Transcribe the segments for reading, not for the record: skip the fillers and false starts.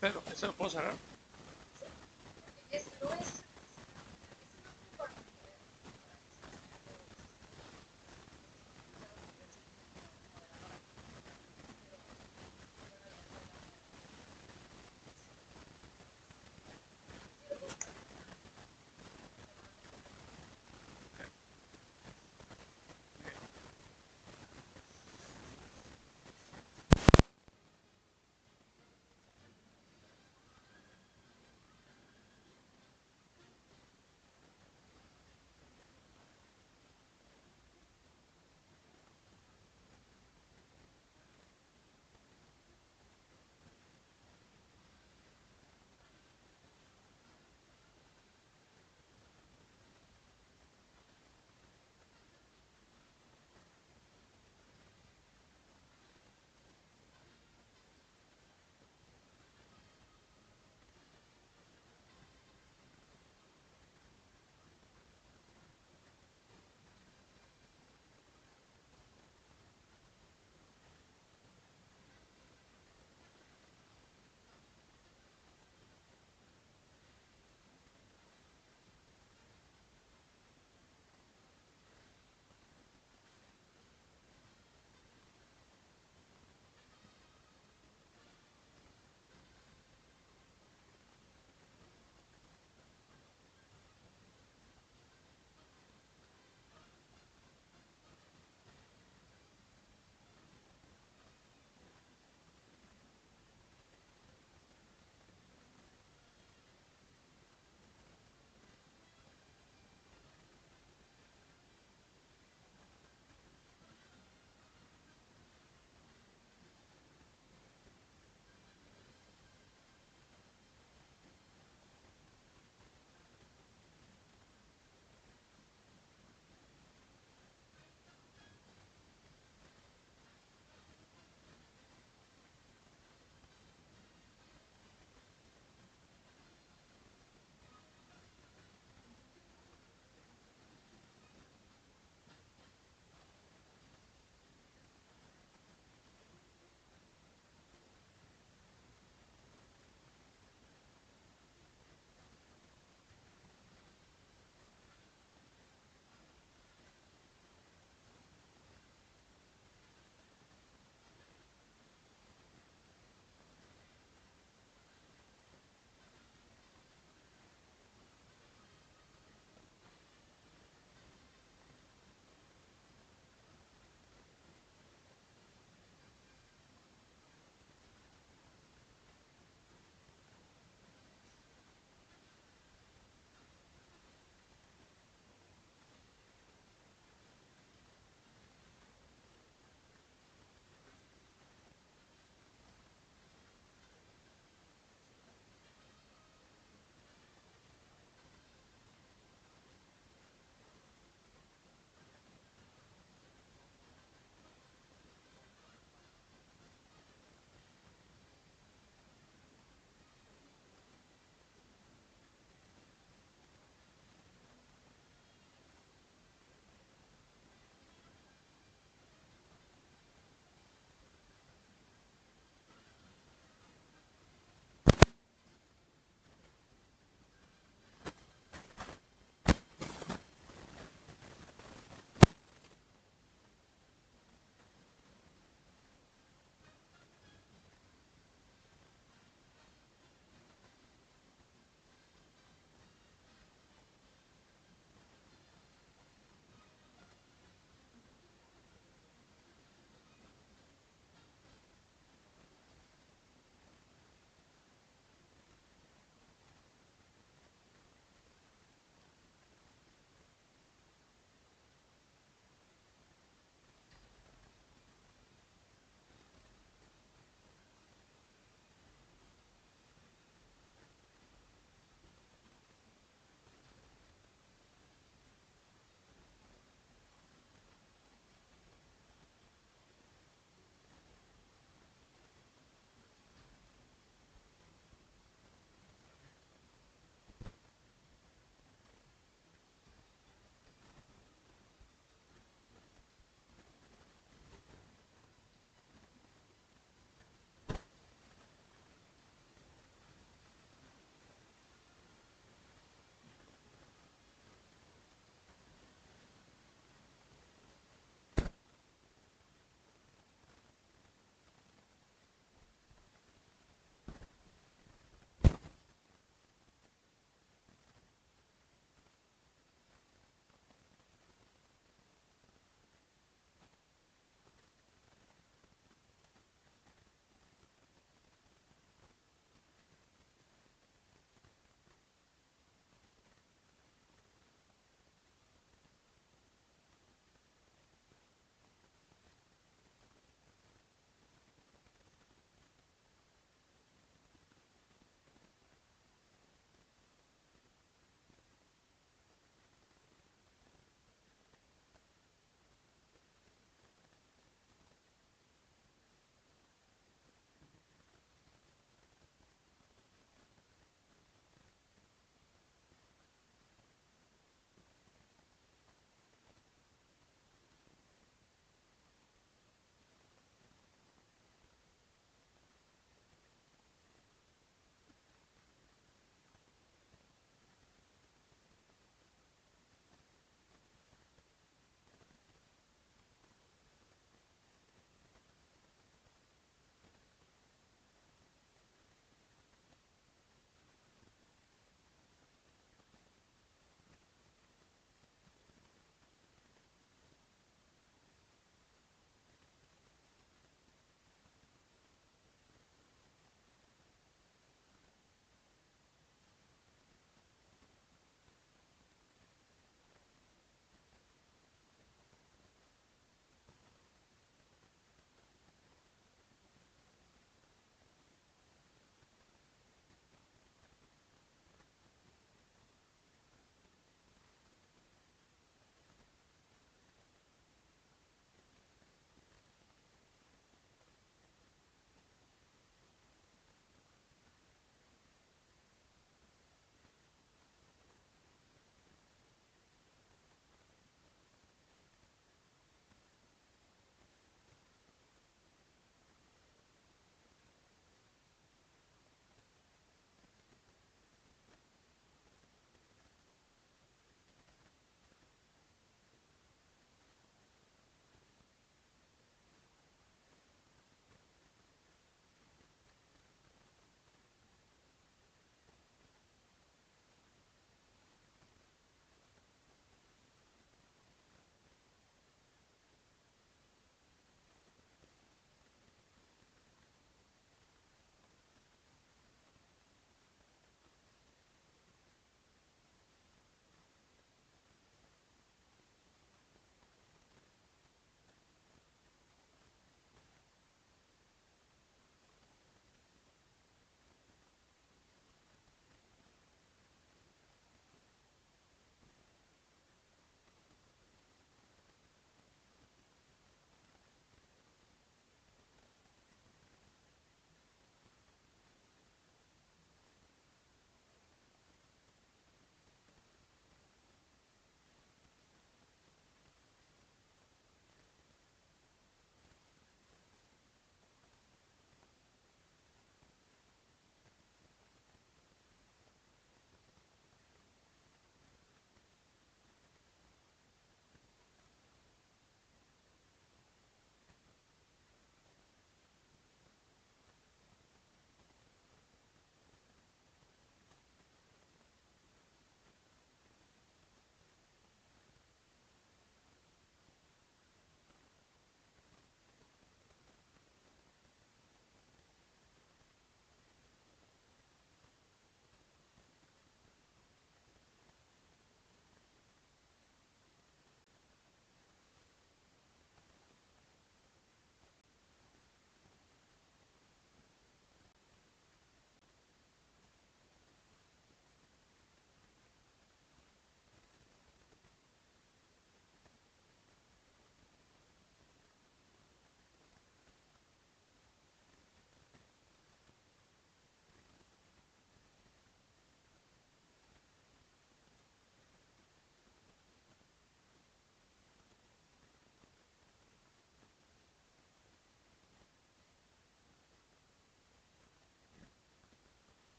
Pero, ¿eso lo puedo cerrar?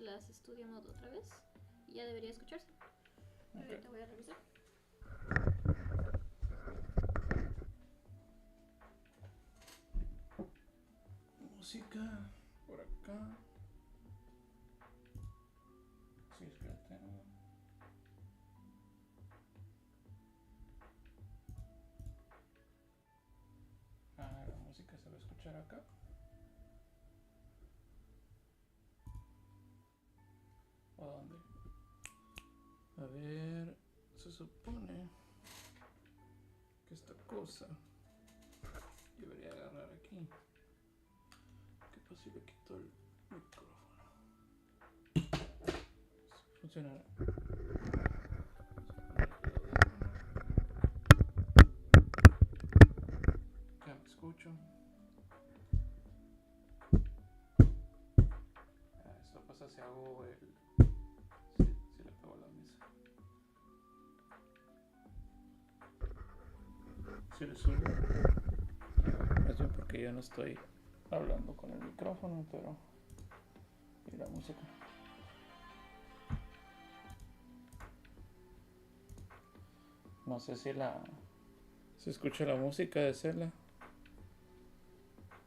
las estudiamos otra vez y ya debería escucharse. Okay. Ahorita voy a revisar. Música por acá. Sí, es que la tengo. La música se va a escuchar acá. ¿O dónde? A ver, se supone que esta cosa debería agarrar aquí. ¿Qué pasa si le quito el micrófono? Funcionará. Ya me escucho. Esto pasa si hago el... Si le pego a la mesa. Si le subo. Más bien porque yo no estoy hablando con el micrófono, pero... Y la música. No sé si se escucha la música de Zelda.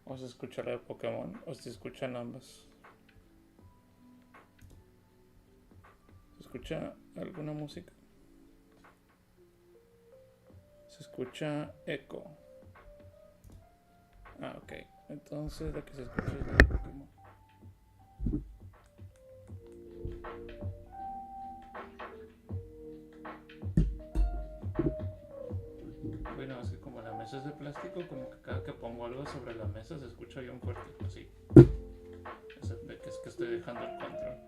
O se escucha la de Pokémon. O se escuchan ambas. ¿Se escucha alguna música? Se escucha eco. Ah, ok. Entonces la que se escucha es la de Pokémon. Bueno, es que como la mesa es de plástico, como que cada que pongo algo sobre la mesa se escucha bien fuerte, así. Es que estoy dejando el control.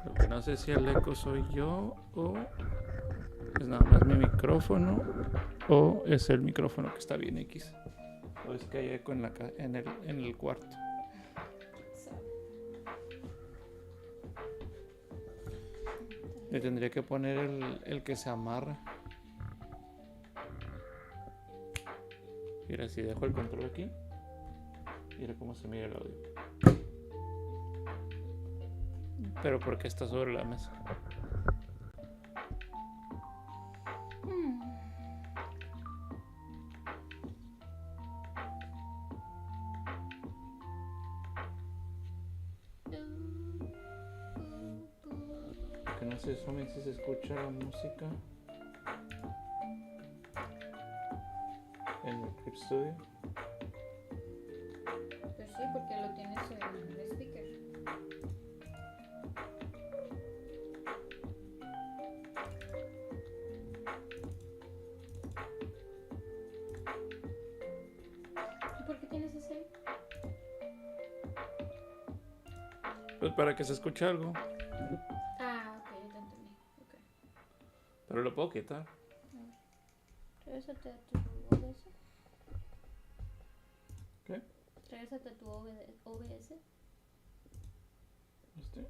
Lo que no sé si el eco soy yo o es nada más mi micrófono o es el micrófono que está bien X. O es que hay eco en el cuarto. Le tendría que poner el que se amarra. Mira, si dejo el control aquí, mira cómo se mira el audio. Pero porque está sobre la mesa. Que no sé solamente si se escucha la música en el Clip Studio. Pues sí, porque lo tienes en el speaker. ¿Y por qué tienes ese ahí? Pues para que se escuche algo. Ah, ok, ya te entendí. Okay. Pero lo puedo quitar. Regrésate a tu OBS. ¿Qué? Regrésate a tu OBS. ¿Este?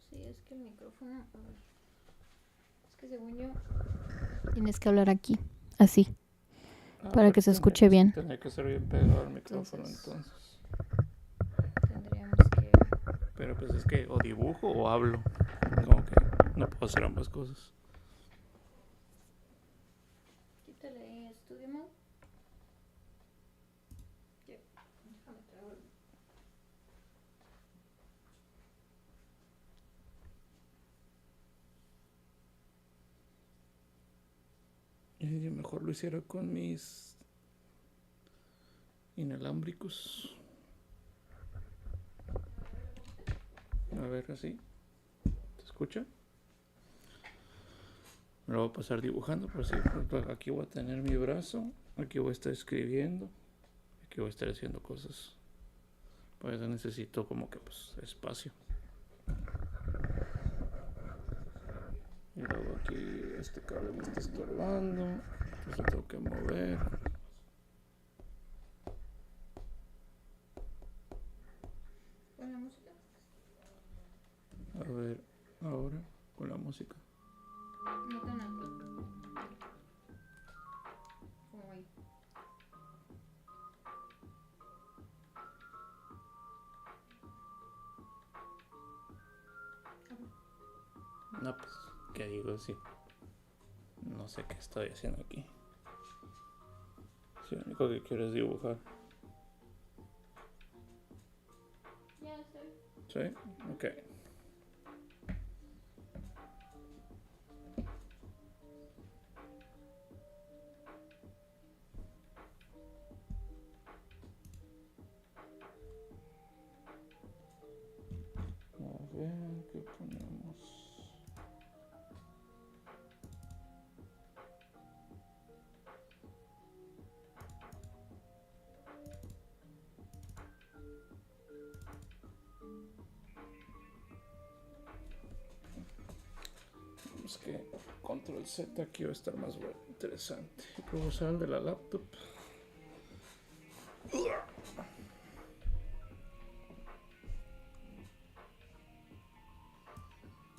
Sí, es que el micrófono... A ver. Es que según yo... Tienes que hablar aquí, así. Para que se escuche bien. Tendría que ser bien pegado al micrófono entonces. Tendríamos que... Pero pues es que o dibujo o hablo. Como que no puedo hacer ambas cosas. Quítale Studio Mode. Ya, déjame traer. Y yo mejor lo hiciera con mis inalámbricos. A ver, así. ¿Se escucha? Me lo voy a pasar dibujando, por si aquí voy a tener mi brazo, aquí voy a estar escribiendo, aquí voy a estar haciendo cosas. Por eso necesito como que pues espacio. Y luego aquí este cable me está estorbando, entonces lo tengo que mover. ¿Con la música? A ver, ahora con la música. No con el... Como ahí. No, pues, ¿qué digo? Sí. No sé qué estoy haciendo aquí. Si lo único que quiero es dibujar. Ya sé. ¿Sí? Ok. A ver, ¿qué ponemos? Es que control Z aquí va a estar más bueno, interesante. ¿Cómo usar el de la laptop?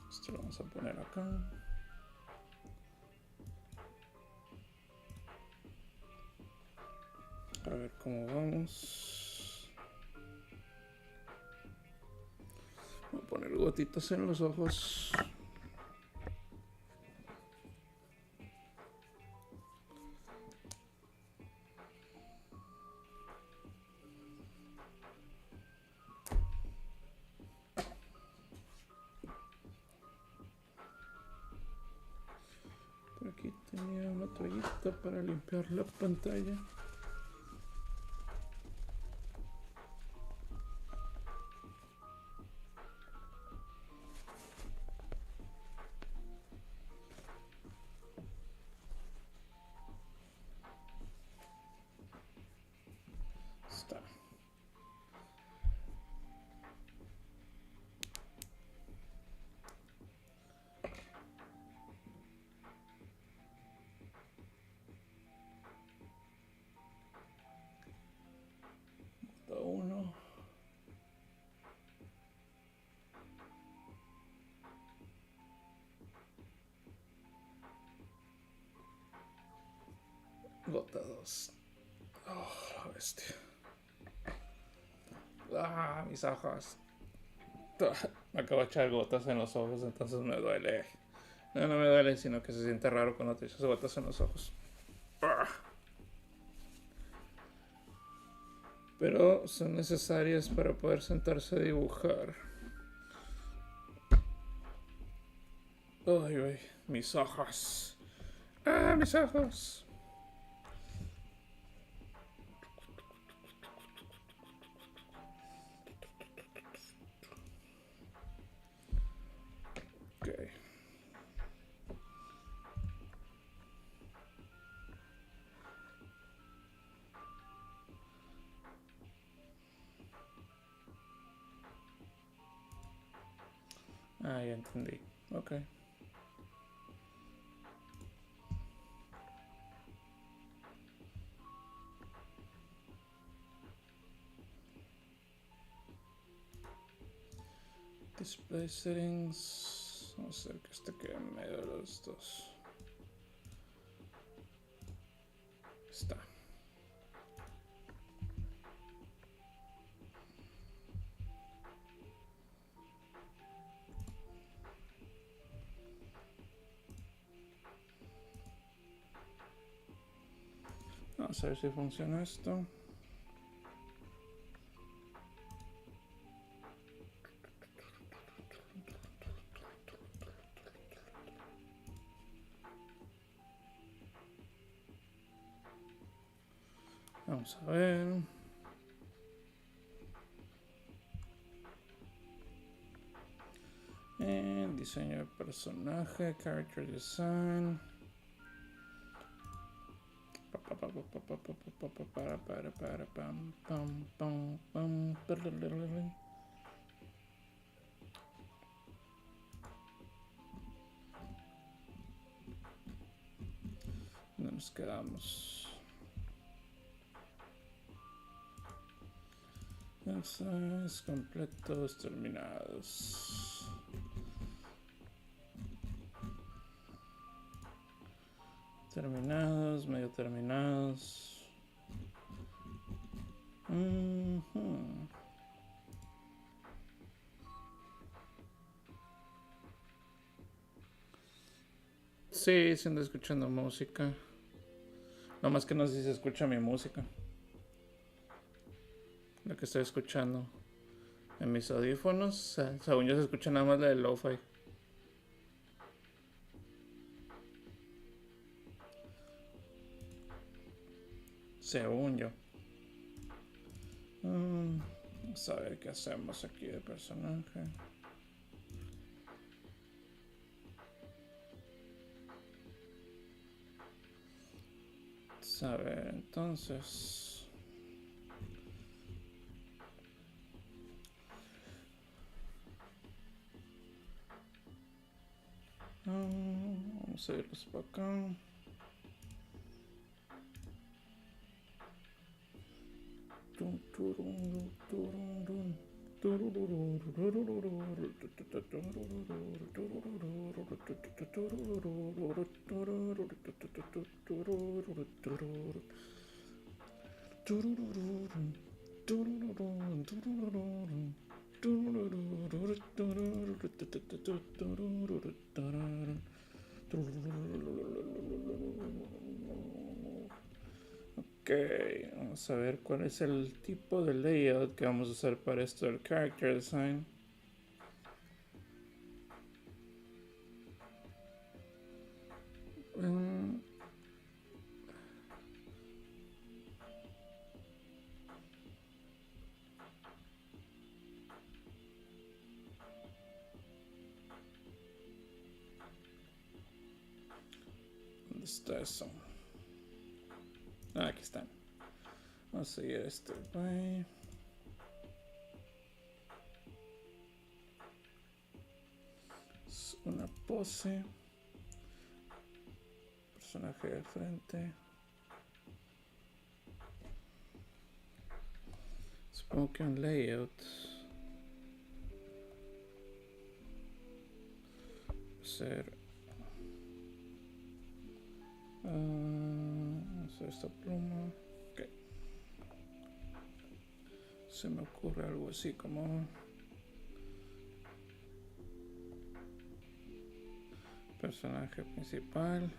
Esto lo vamos a poner acá. A ver cómo vamos. Voy a poner gotitas en los ojos. Por aquí tenía una toallita para limpiar la pantalla. Está. Está uno. Gota 2. Oh, la bestia. Ah, mis ojos. Me acabo de echar gotas en los ojos, entonces me duele. No, no me duele, sino que se siente raro cuando te echas gotas en los ojos. Ah. Pero son necesarias para poder sentarse a dibujar. Ay, ay, mis ojos. Ah, mis ojos. Ok. Ah, ya entendí. Ok. Display settings. Vamos a hacer que este quede en medio de los dos. Está. Vamos a ver si funciona esto. Vamos a ver. Diseño de personaje, character design. ¿Dónde nos quedamos? Ensayos completos terminados. Terminados, medio terminados. Sí, sí ando escuchando música. No más que no sé si se escucha mi música. La que estoy escuchando en mis audífonos. Según yo se escucha nada más la de lo-fi. Según yo. Vamos a ver qué hacemos aquí de personaje. Vamos a ver, entonces. Vamos a irlos para acá. Ok, vamos a ver cuál es el tipo de layout que vamos a usar para esto del character design. ¿Dónde está eso? Aquí están. Vamos a seguir este way. Es una pose. Personaje de frente. Supongo que un layout. Ser. Hacer esta pluma. Ok. Se me ocurre algo así como. Personaje principal.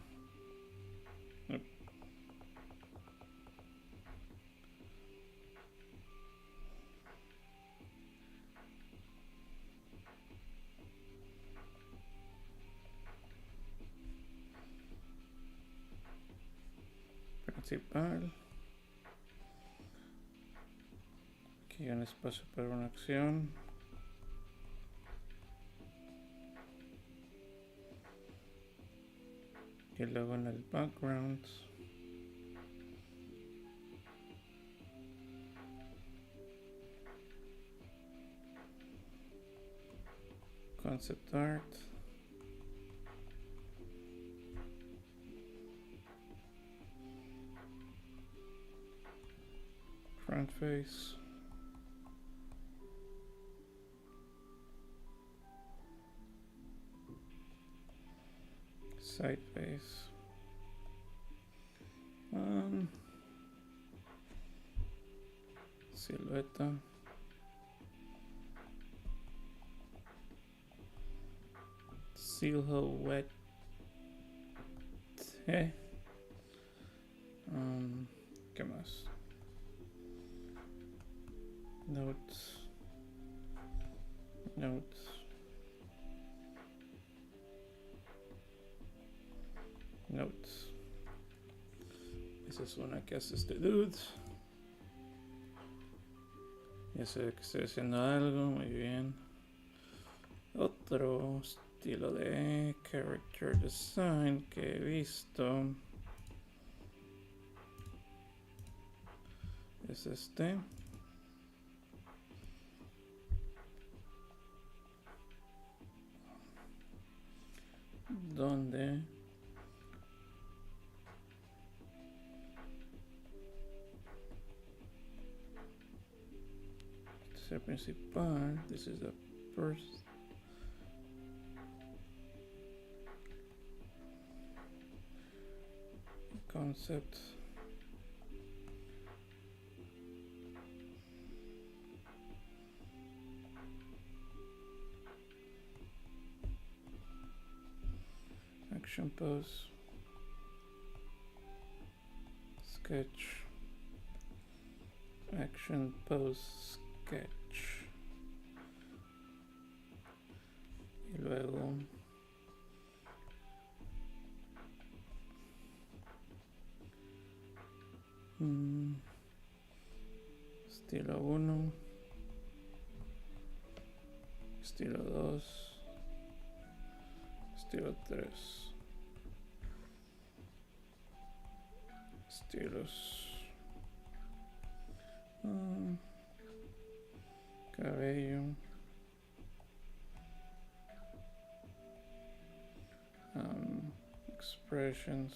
Principal. Aquí hay un espacio para una acción. Y luego en el background. Concept art. Front face. Side face. Silueta. Silhouette. ¿Qué más? Notes. Notes. Notes. Esa es una que hace este dude. Ya sé que estoy haciendo algo, muy bien. Otro estilo de character design que he visto es este. Donde este es el principal. This is the first. Concept. Action pose. Sketch. Action pose sketch. Y luego estilo 1, estilo 2, estilo 3, estilos, cabello, expressions,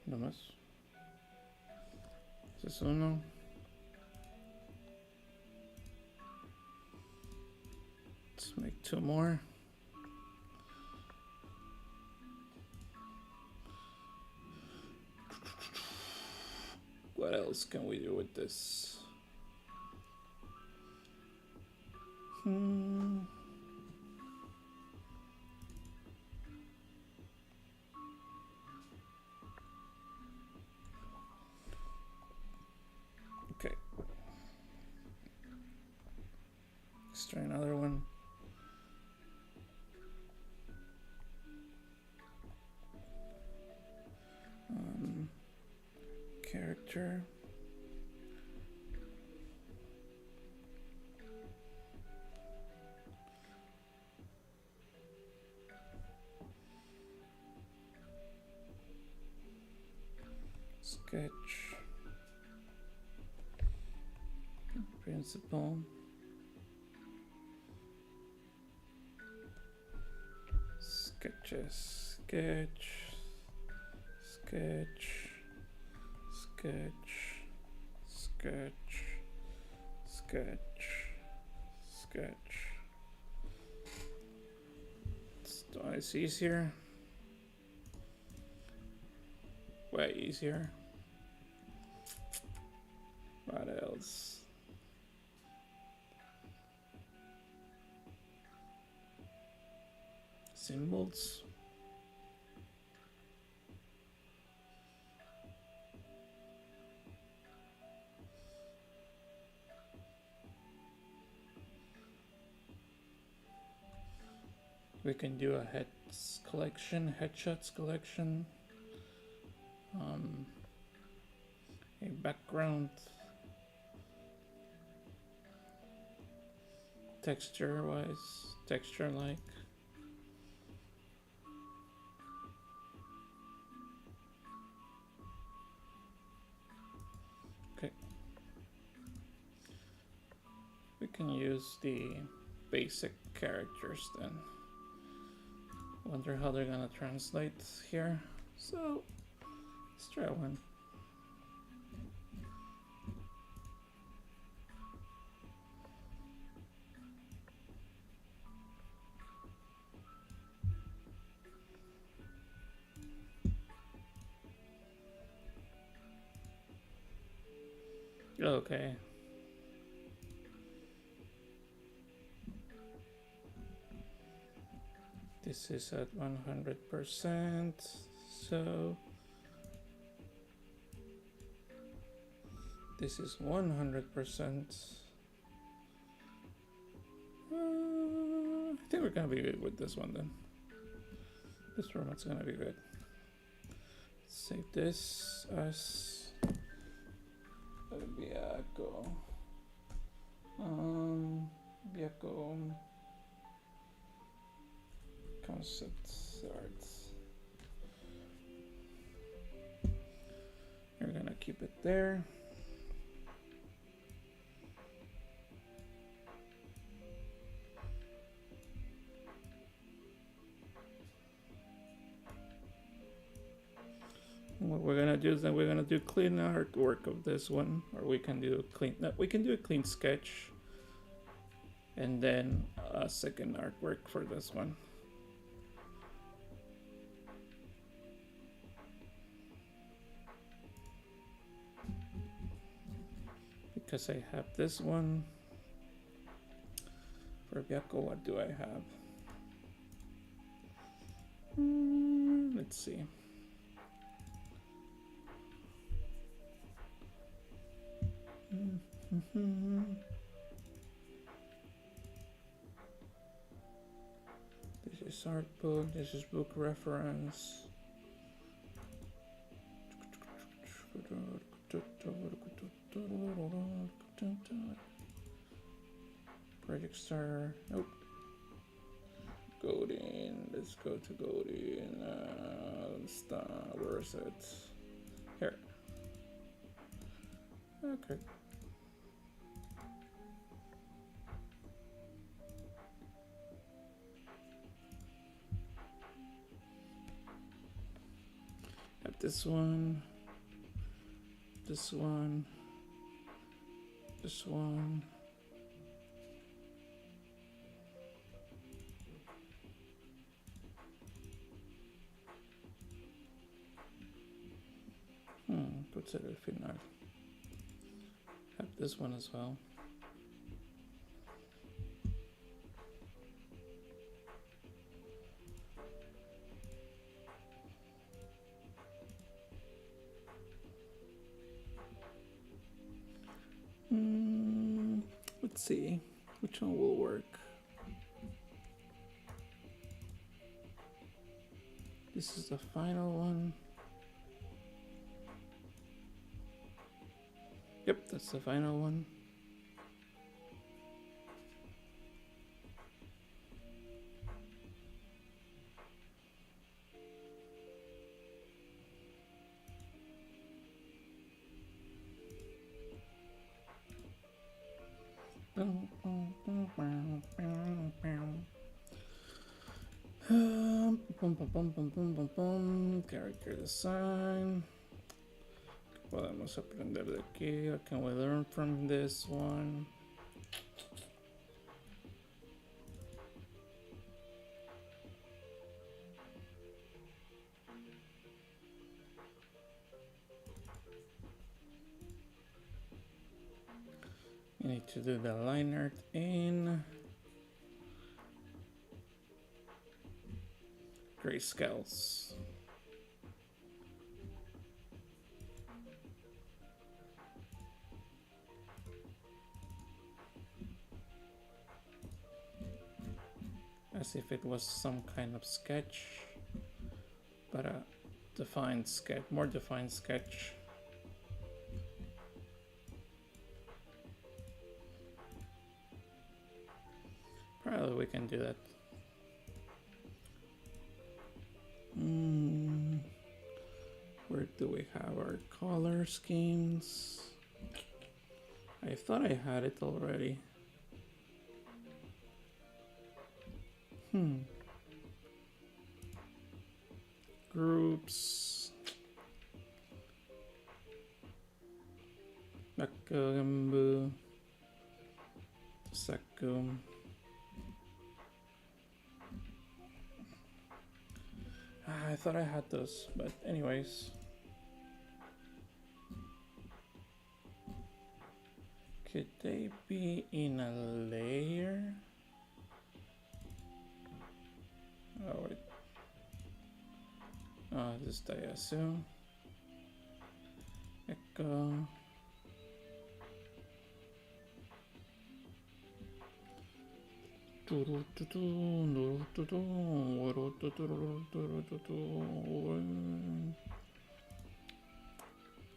no más. Ese es uno. Let's make 2 more. What else can we do with this? Okay. Let's try another one. Character. Sketch. Principal. Sketches. Sketch. Sketch. Sketch. Sketch. Sketch. Sketch. It's twice easier. Way easier. What else? Symbols. We can do a heads collection, headshots collection, a background, texture-wise, texture-like. Okay. We can use the basic characters then. Wonder how they're gonna translate here. So let's try one. Okay. This is at 100%, so this is 100%. I think we're gonna be good with this one then. This format's gonna be good. Save this as vehicle. Vehicle concept art. We're gonna keep it there. What we're gonna do is that we're gonna do clean artwork of this one, or we can do a clean sketch, and then a second artwork for this one. because I have this one. For Biako, what do I have? Let's see. This is art book, this is book reference. Project Star, nope. Godin, let's go to Godin. Where is it? Here. Okay. Have this one. This one. This one. What's it al final? Have this one as well. Let's see which one will work. This is the final one. Yep, that's the final one. Character design. Podemos aprender de aquí. What can we learn from this one? You need to do the line art in grayscales. As if it was some kind of sketch, but a defined sketch, more defined sketch. Probably we can do that. Where do we have our color schemes? I thought I had it already. Groups. Nakambu. Sakum. I thought I had those, but anyways. Could they be in a layer? Oh wait. Oh, this is Dayasu. Echo.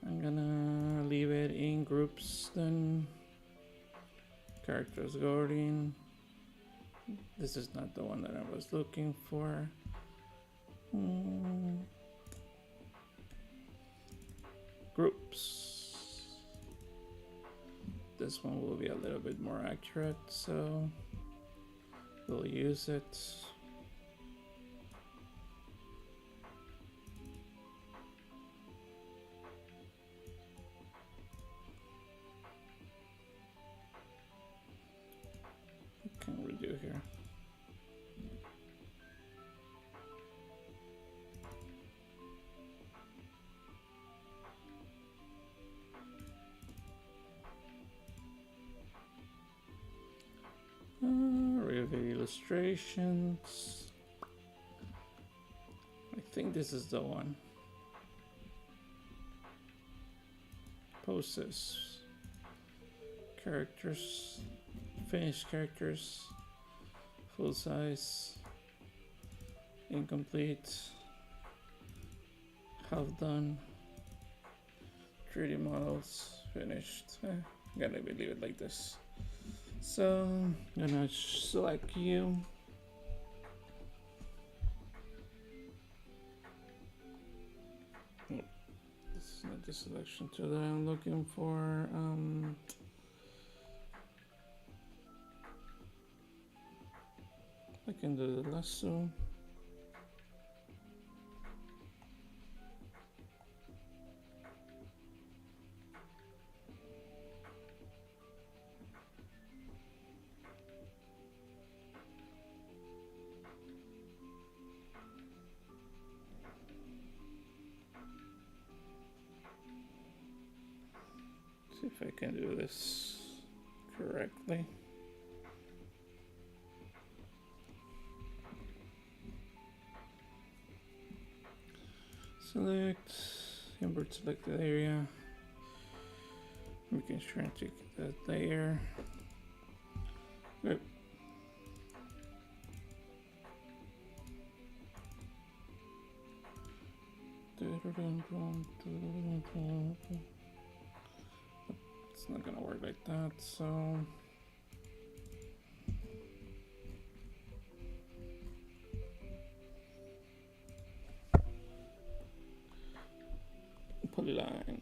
I'm gonna leave it in groups then. Characters guarding. This is not the one that I was looking for. Groups. This one will be a little bit more accurate, so we'll use it. What can we do here? illustrations. I think this is the one. Poses. Characters. Finished characters. Full size. Incomplete. Half done. 3D models. Finished. I'm gonna leave it like this. So I'm gonna select you. Oh, this is not the selection tool that I'm looking for. I can do the lasso. See if I can do this correctly. Select, invert selected area. Making sure to get that layer. Good. It's not gonna work like that, so polyline.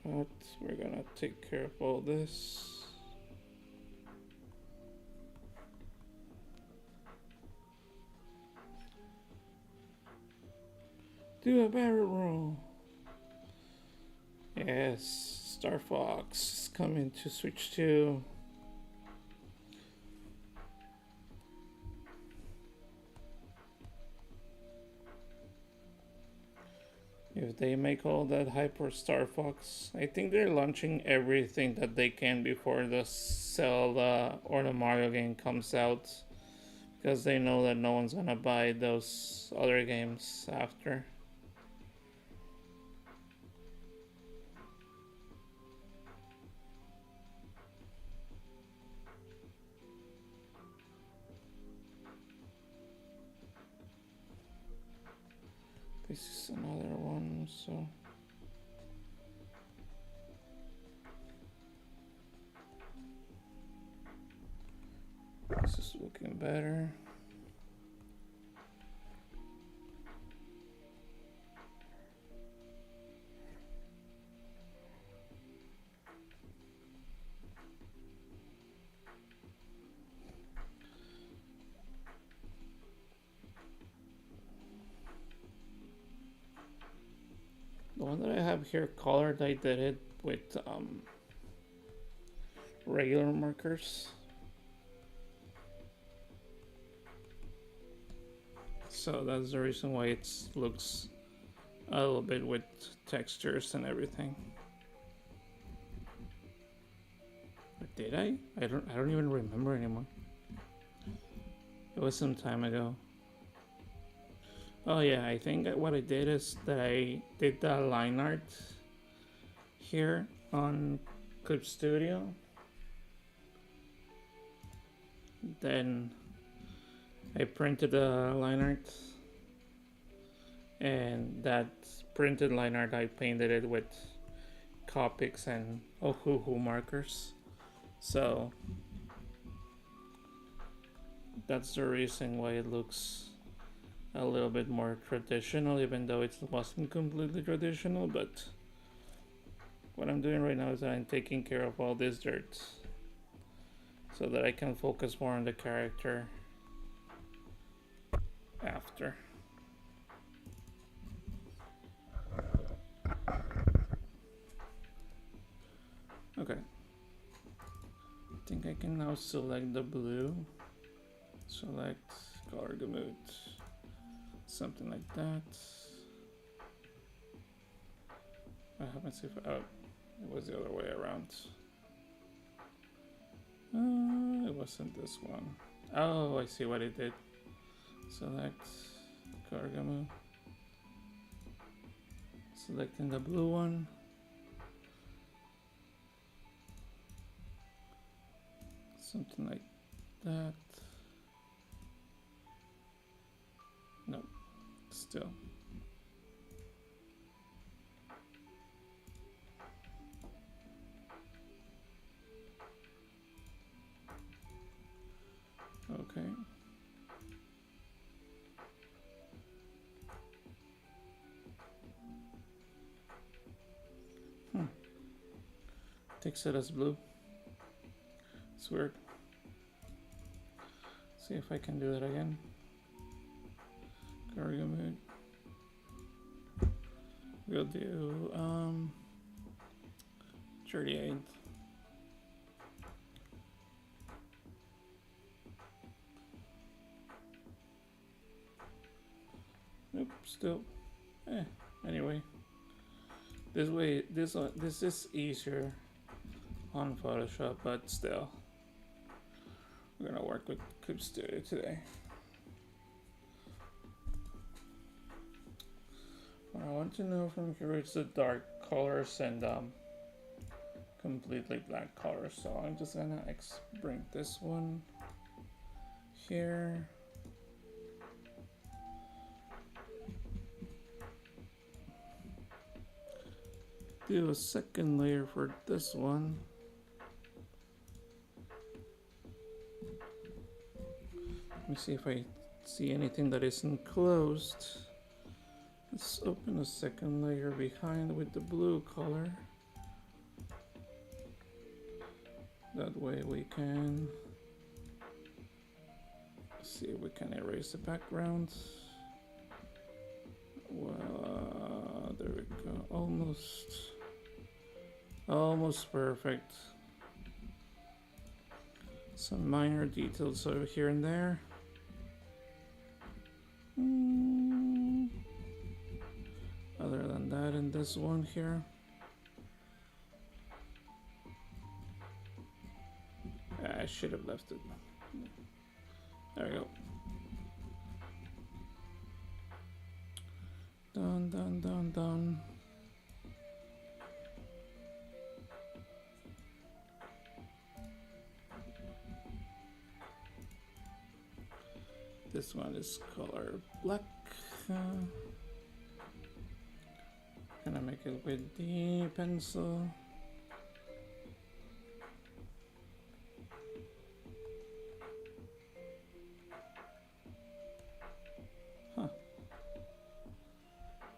But we're gonna take care of all this. Do a barrel roll. Yes, Star Fox is coming to Switch 2. If they make all that hype for Star Fox, I think they're launching everything that they can before the Zelda or the Mario game comes out, because they know that no one's gonna buy those other games after. This is another one, so this is looking better. The one that I have here colored, I did it with regular markers. So that's the reason why it looks a little bit with textures and everything. But did I? I don't even remember anymore. It was some time ago. Oh yeah, I think what I did is that I did the line art here on Clip Studio. Then I printed the line art, and that printed line art I painted it with Copics and Ohuhu markers. So that's the reason why it looks a little bit more traditional, even though it wasn't completely traditional. But what I'm doing right now is that I'm taking care of all this dirt so that I can focus more on the character after. Okay, I think I can now select the blue. Select color gamut. Something like that. I haven't seen if it was the other way around. It wasn't this one. Oh, I see what it did. Select color gamut. Selecting the blue one. Something like that. No, still. Okay. Takes it as blue. It's weird. See if I can do that again. Cargo mode. We'll do 38. Nope, still. Anyway. This way, this is easier on Photoshop, but still. We're gonna work with Clip Studio today. What I want to know from here is the dark colors and completely black colors. So I'm just gonna bring this one here. Do a second layer for this one. Let me see if I see anything that isn't closed. Let's open a second layer behind with the blue color. That way we can see if we can erase the background. Well, there we go. Almost perfect. Some minor details over here and there. Other than that, in this one here. I should have left it. There we go. Done. This one is color black. Gonna make it with the pencil.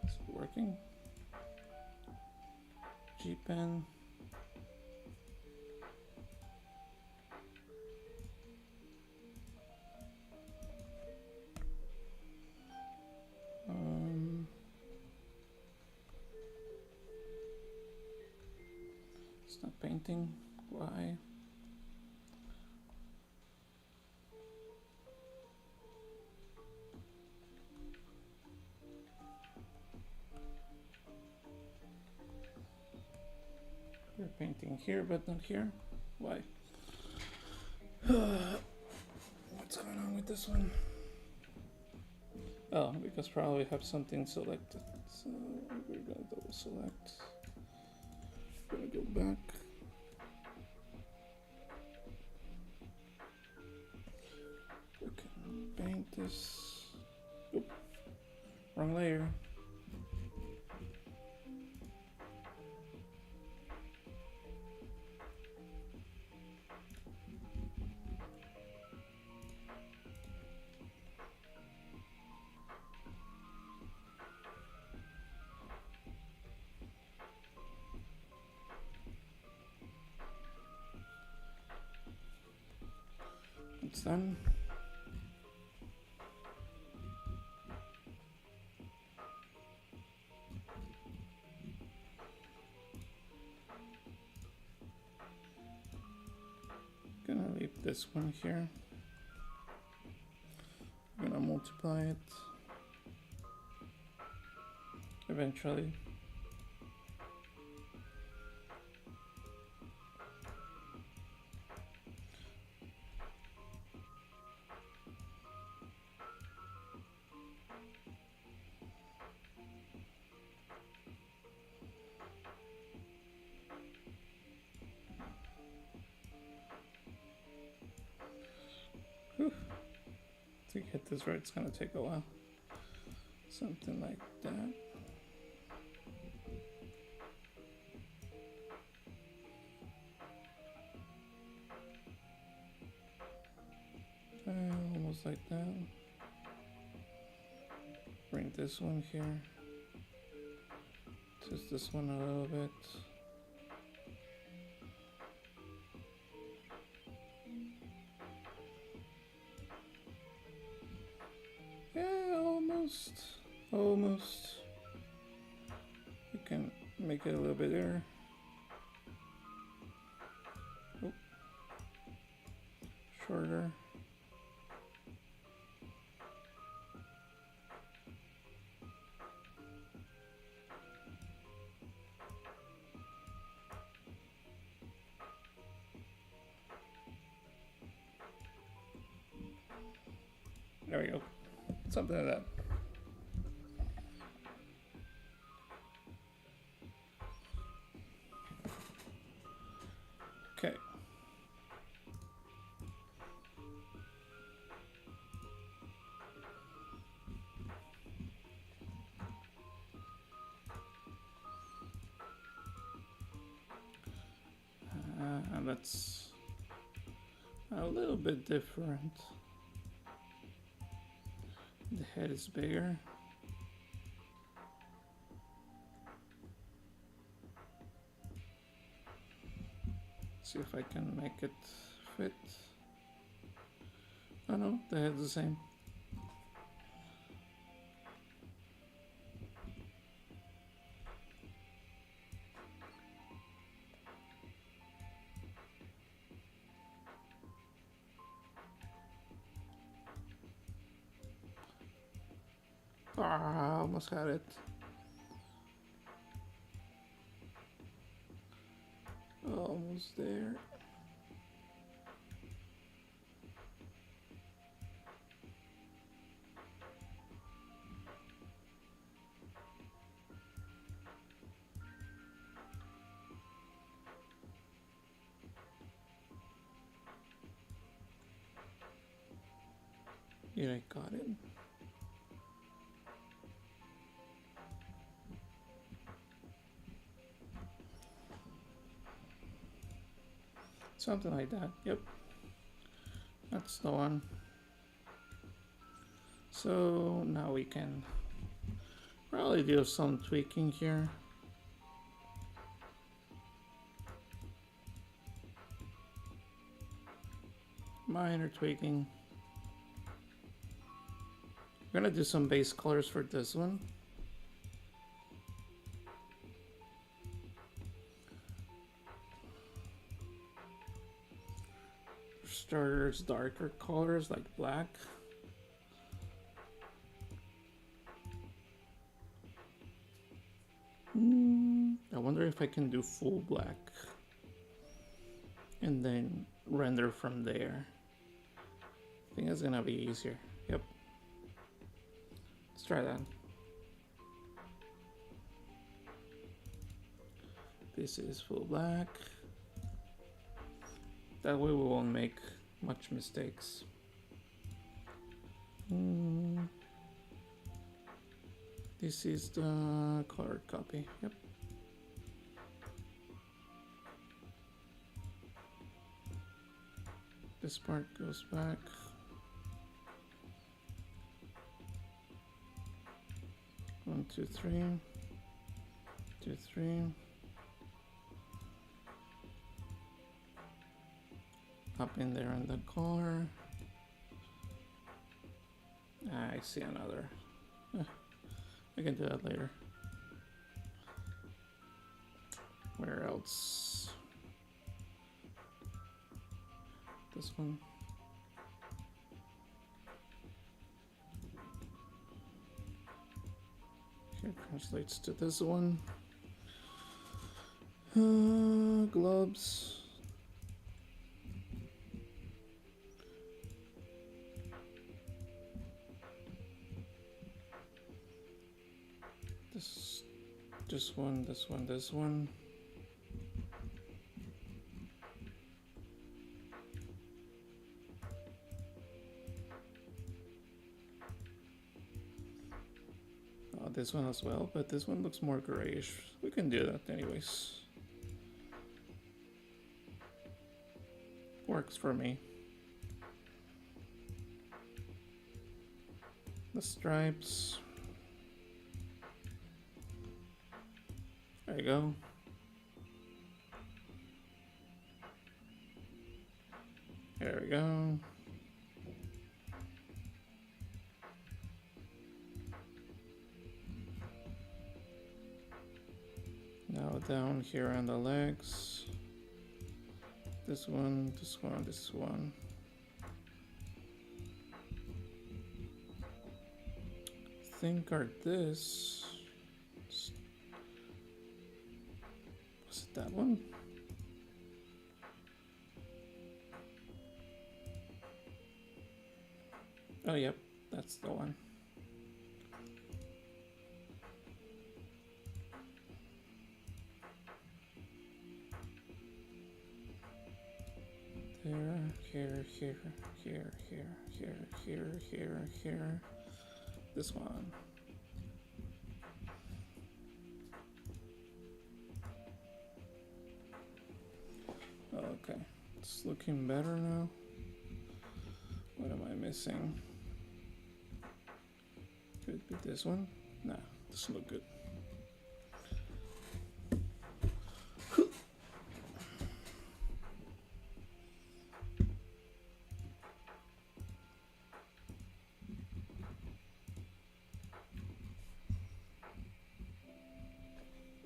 Is it working? G pen. It's not painting. Why? We're painting here, but not here. Why? What's going on with this one? Oh, because probably have something selected. So we're gonna double select. Gonna go back. We can paint this. Oop. Wrong layer. It's done. gonna leave this one here. I'm gonna multiply it eventually. Whew. To get this right, it's gonna take a while. Something like that. Almost like that. Bring this one here. Twist this one a little bit. Yeah, almost. You can make it a little bit there. Oh. Shorter. There we go. Something like that. Okay. That's a little bit different. The head is bigger. See if I can make it fit. Oh no, the head's the same. Ah, almost had it. Almost there. Yeah, I got it. Something like that. Yep. That's the one. So now we can probably do some tweaking here. Minor tweaking. I'm gonna do some base colors for this one. Starters, darker colors like black. I wonder if I can do full black and then render from there. I think it's gonna be easier. Yep. Let's try that. This is full black. That way we won't make much mistakes. This is the colored copy. Yep. This part goes back. One, two, three. 2, 3. Up in there on the color. I see another. I can do that later. Where else? this one. Here translates to this one. Gloves. This one, this one, this one. Oh, this one as well, but this one looks more grayish. We can do that anyways. Works for me. The stripes. There you go. There we go. Now down here on the legs. This one, this one, this one. I think are this. Was it that one? Oh, yep, that's the one. Here, here, here, here, here, here, here, here. This one. Okay, it's looking better now. What am I missing? Could be this one. Nah, doesn't look good.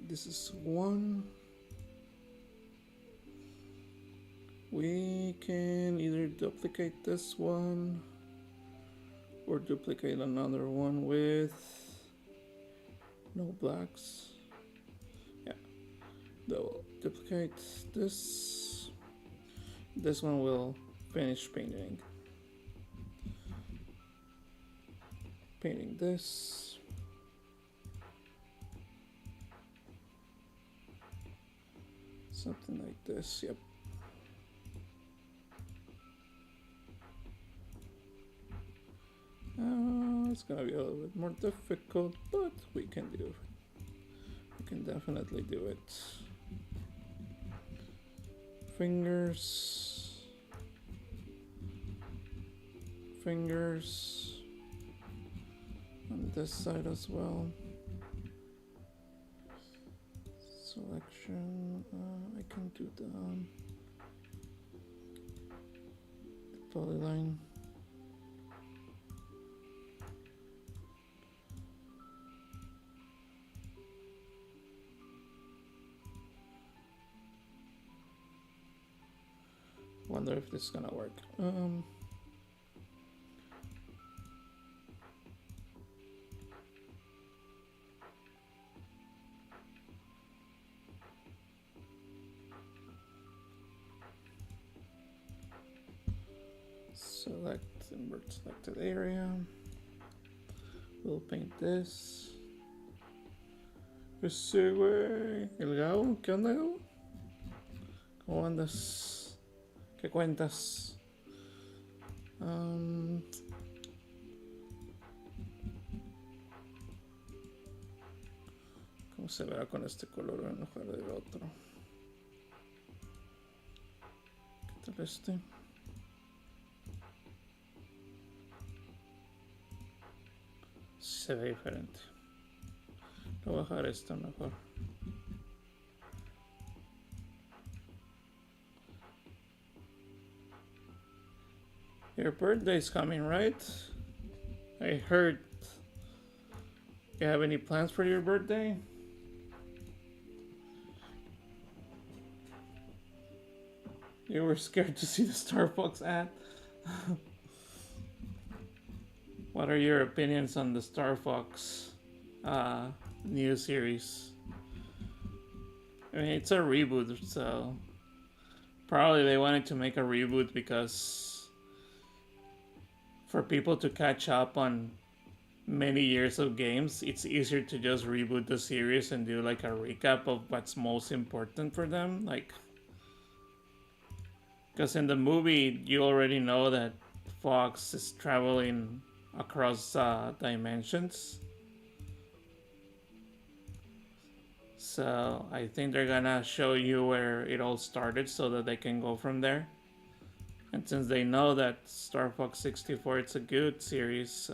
This is one. We can either duplicate this one or duplicate another one with no blacks. Yeah, they'll duplicate this. This one will finish painting. Painting this. Something like this, yep. It's gonna be a little bit more difficult, but we can do it. We can definitely do it. Fingers. Fingers. On this side as well. Selection. I can do the polyline. Wonder if this is gonna work. Select invert selected area. We'll paint this. Ese güey. El Gao, ¿qué onda, Gao? ¿Cómo andas? ¿Qué cuentas? ¿Cómo se verá con este color en lugar del otro? ¿Qué tal este? Se ve diferente. Lo voy a dejar esta mejor. Your birthday's coming, right? I heard. You have any plans for your birthday? You were scared to see the Star Fox ad? What are your opinions on the Star Fox new series? I mean, it's a reboot, so probably they wanted to make a reboot because for people to catch up on many years of games, it's easier to just reboot the series and do like a recap of what's most important for them. Like, because in the movie, you already know that Fox is traveling across dimensions. So I think they're gonna show you where it all started so that they can go from there. And since they know that Star Fox 64 it's a good series,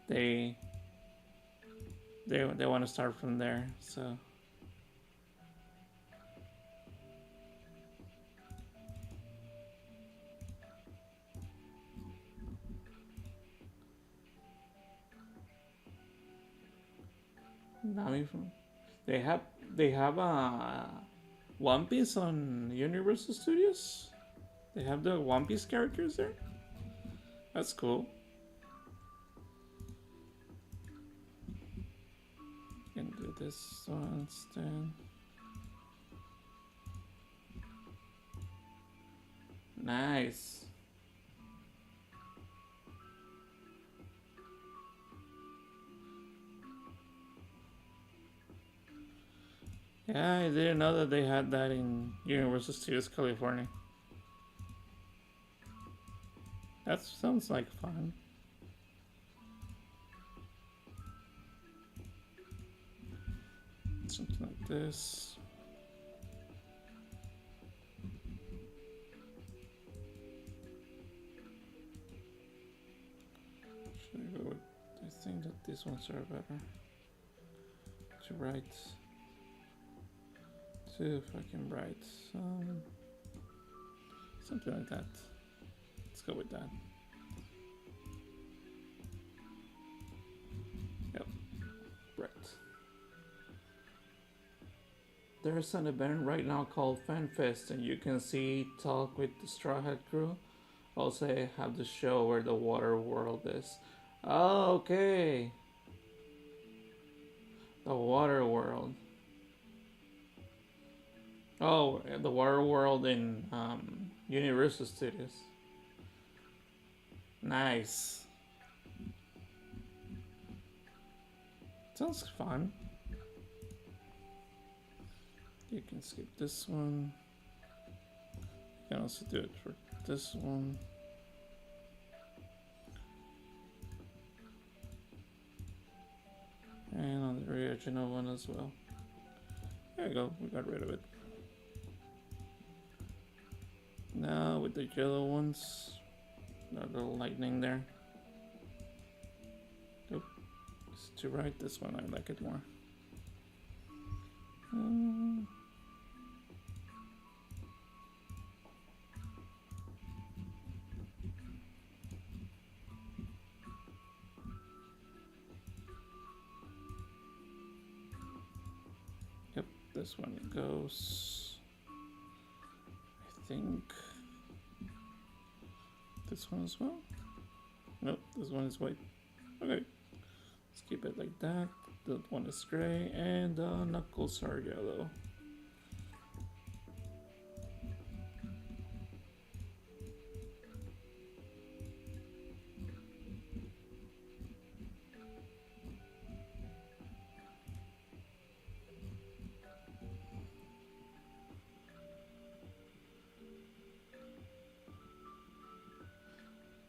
they want to start from there. So Nami from they have One Piece on Universal Studios. They have the One Piece characters there. That's cool. Can do this one instead. Nice. Yeah, I didn't know that they had that in Universal Studios California. That sounds like fun. Something like this. Should I go with, I think that these ones are better. To write. Too fucking bright. Something like that. Let's go with that. Yep. Right. There's an event right now called FanFest, and you can see Talk with the Straw Hat crew. Also, I have the show where the water world is. Oh, okay. The water world. Oh, the water world in Universal Studios. Nice. Sounds fun. You can skip this one. You can also do it for this one. And on the original one as well. There you go, we got rid of it. Now with the yellow ones, that little lightning there. Oop, it's too right. This one I like it more. Yep, this one goes. I think this one as well. Nope, this one is white. Okay, let's keep it like that. That one is gray, and knuckles are yellow.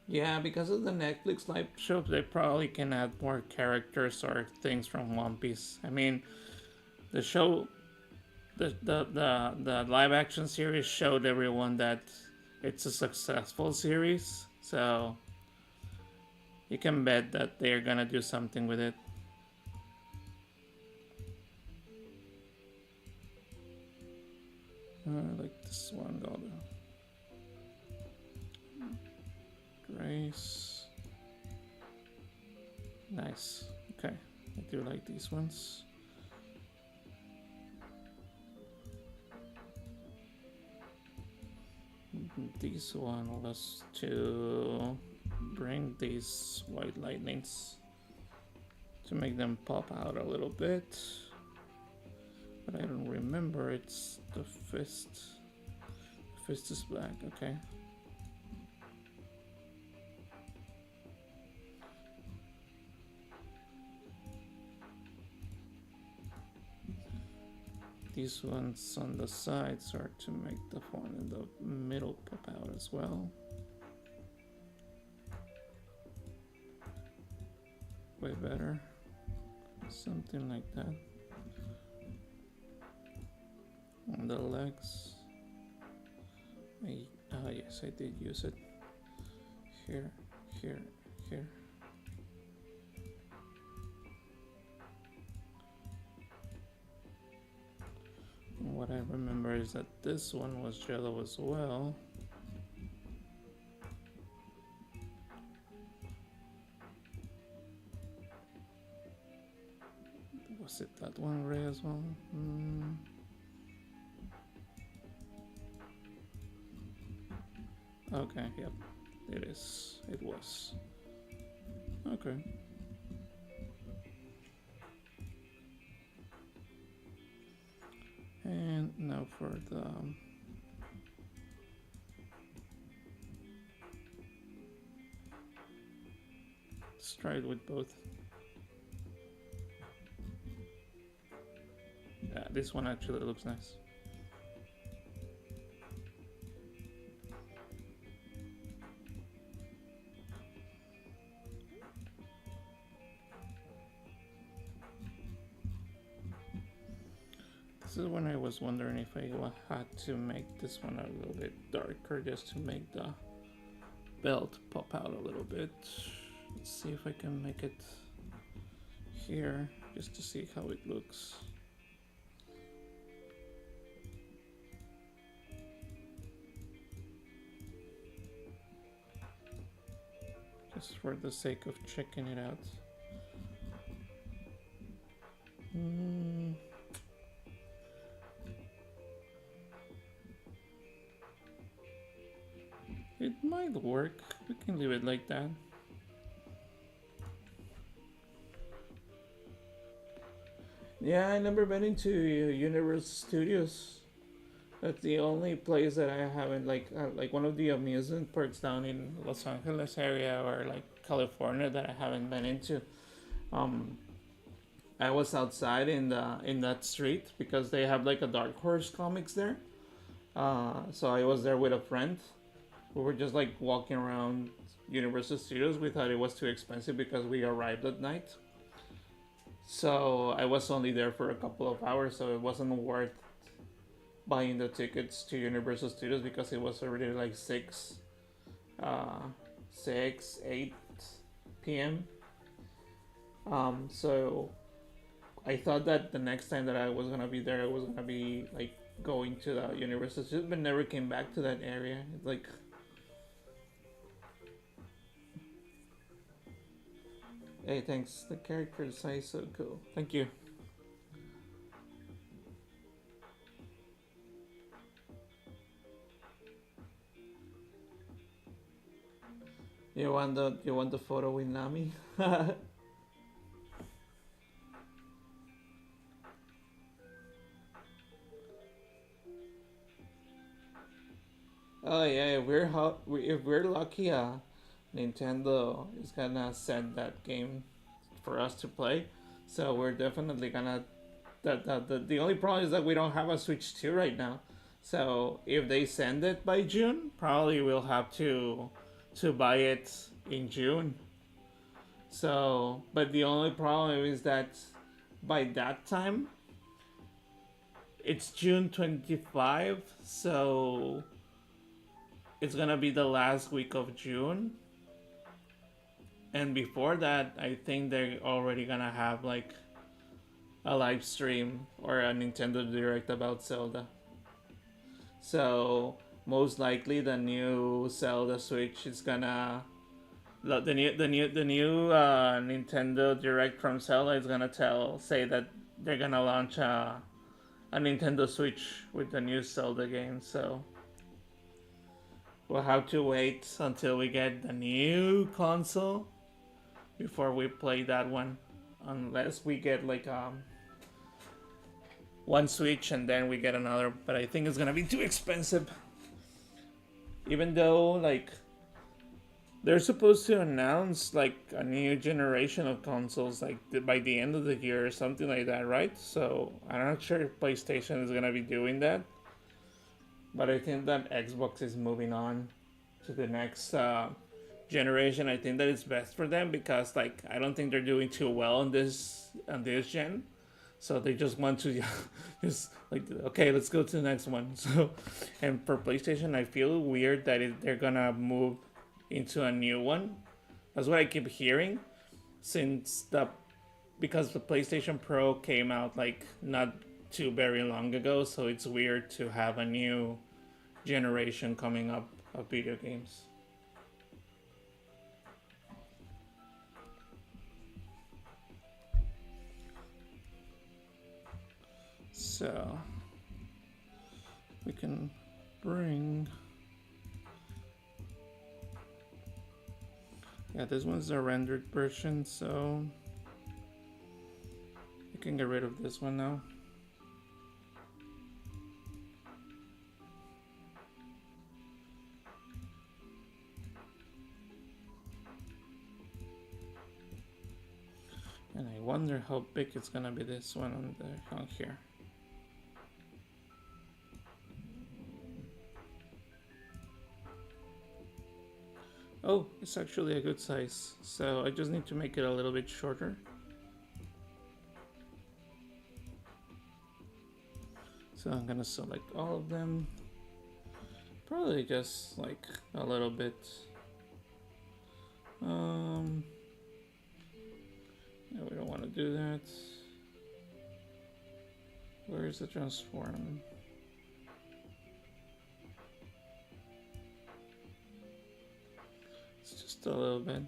Yeah, because of the Netflix live show, they probably can add more characters or things from One Piece. I mean, the show, the live action series showed everyone that it's a successful series, so you can bet that they're gonna do something with it. I like this one, Golda. Grace. Nice. Okay, I do like these ones. this one was to bring these white lightnings to make them pop out a little bit. But I don't remember, it's the fist. The fist is black, okay. These ones on the sides are to make the one in the middle pop out as well. Way better. Something like that. On the legs. Yes, I did use it. Here, here, here. What I remember is that this one was yellow as well. Was it that one ray as well? Okay, yep, it is. It was. Okay. And now for the let's try it with both. Yeah, this one actually looks nice. This is when I was wondering if I had to make this one a little bit darker just to make the belt pop out a little bit. Let's see if I can make it here just to see how it looks. Just for the sake of checking it out. It might work. We can leave it like that. Yeah, I never been into Universal Studios. That's the only place that I haven't like one of the amusement parks down in Los Angeles area or like California that I haven't been into. I was outside in that street because they have like a Dark Horse Comics there. So I was there with a friend. We were just like walking around Universal Studios. We thought it was too expensive because we arrived at night. So I was only there for a couple of hours, so it wasn't worth buying the tickets to Universal Studios because it was already like 8 p.m. So I thought that the next time that I was gonna be there, I was gonna be like going to the Universal Studios, but never came back to that area. It's like, hey, thanks. The character design is so cool. Thank you. You want the photo with Nami? Oh yeah, if we're lucky, Nintendo is gonna send that game for us to play. So we're definitely gonna. The only problem is that we don't have a Switch 2 right now. So if they send it by June, probably we'll have to buy it in June. So, but the only problem is that by that time, it's June 25, so it's gonna be the last week of June. And before that, I think they're already gonna have like a live stream or a Nintendo Direct about Zelda. So most likely the new Zelda Switch is gonna the new Nintendo Direct from Zelda is gonna say that they're gonna launch a Nintendo Switch with the new Zelda game. So we'll have to wait until we get the new console before we play that one, unless we get like one Switch and then we get another. But I think it's gonna be too expensive. Even though like they're supposed to announce like a new generation of consoles like by the end of the year or something like that, right? So I'm not sure if PlayStation is gonna be doing that, but I think that Xbox is moving on to the next generation. I think that it's best for them because like I don't think they're doing too well on this gen, so they just want to just like okay, let's go to the next one. So, and for PlayStation, I feel weird that they're gonna move into a new one. That's what I keep hearing since because the PlayStation Pro came out like not too very long ago, so it's weird to have a new generation coming up of video games. So we can bring. Yeah, this one's a rendered version, so we can get rid of this one now. And I wonder how big it's gonna be, this one on here. Oh, it's actually a good size. So I just need to make it a little bit shorter. So I'm gonna select all of them. Probably just like a little bit. Yeah, we don't want to do that. Where's the transform? It's just a little bit.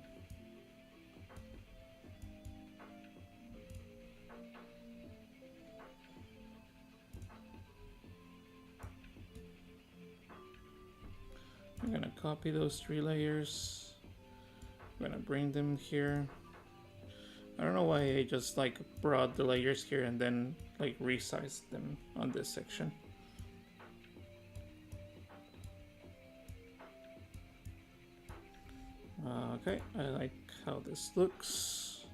I'm gonna copy those 3 layers. I'm gonna bring them here. I don't know why I just like brought the layers here and then like resized them on this section. Okay, I like how this looks.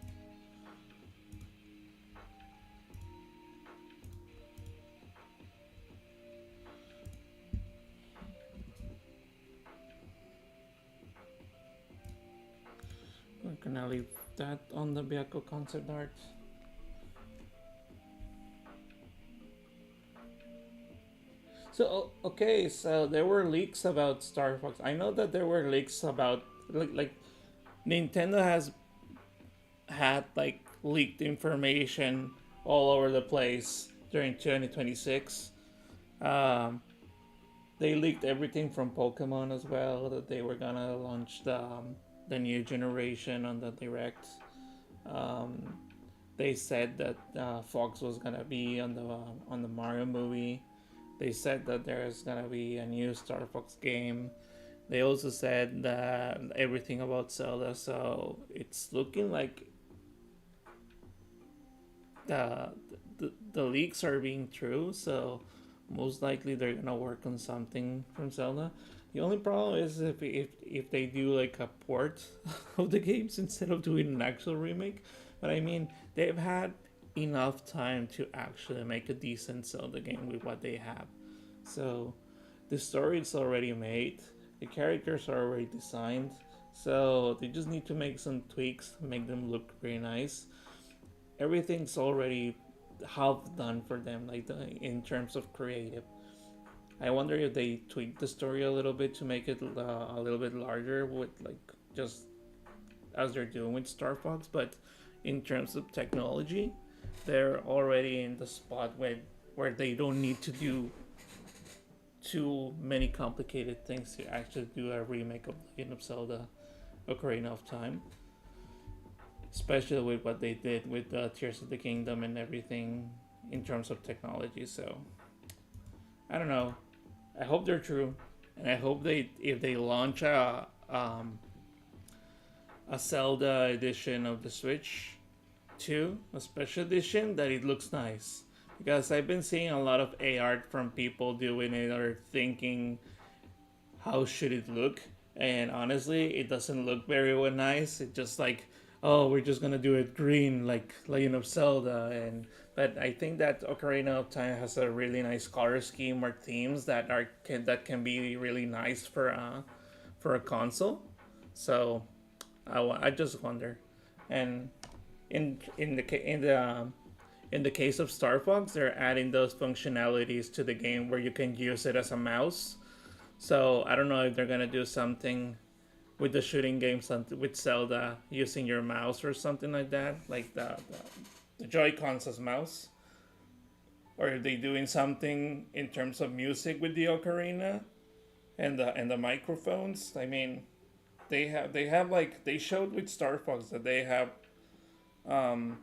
We're gonna leave that on the Byakko concept art. So okay, so there were leaks about Star Fox. I know that there were leaks about like Nintendo has had like leaked information all over the place during 2026. They leaked everything from Pokemon as well, that they were gonna launch the new generation on the Direct. They said that Fox was gonna be on the Mario movie. They said that there's gonna be a new Star Fox game. They also said that everything about Zelda, so it's looking like the leaks are being true. So most likely they're gonna work on something from Zelda. The only problem is if they do like a port of the games instead of doing an actual remake. But I mean, they've had enough time to actually make a decent Zelda game with what they have. So the story is already made, the characters are already designed, so they just need to make some tweaks, make them look very nice. Everything's already half done for them, like in terms of creative. I wonder if they tweak the story a little bit to make it a little bit larger, with like just as they're doing with Star Fox. But in terms of technology, they're already in the spot where they don't need to do too many complicated things to actually do a remake of Legend of Zelda Ocarina of Time. Especially with what they did with Tears of the Kingdom and everything in terms of technology. So I don't know. I hope they're true. and I hope if they launch a Zelda edition of the Switch too, a special edition, that it looks nice. Because I've been seeing a lot of art from people doing it or thinking how should it look, and honestly, it doesn't look very well nice. It's just like, oh, we're just gonna do it green like Legend of Zelda, and but I think that Ocarina of Time has a really nice color scheme or themes that can be really nice for a console. So I just wonder, and in the case of Star Fox, they're adding those functionalities to the game where you can use it as a mouse. So I don't know if they're gonna do something with the shooting games with Zelda using your mouse or something like that, like the Joy Cons as mouse, or if they doing something in terms of music with the ocarina and the microphones. I mean, they have like they showed with Star Fox that they have um,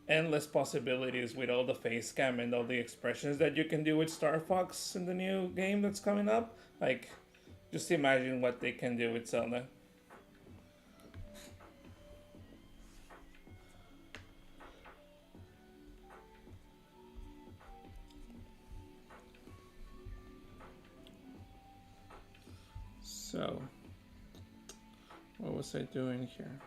endless possibilities with all the face cam and all the expressions that you can do with Star Fox in the new game that's coming up. Like, just imagine what they can do with Zelda. So, what was I doing here?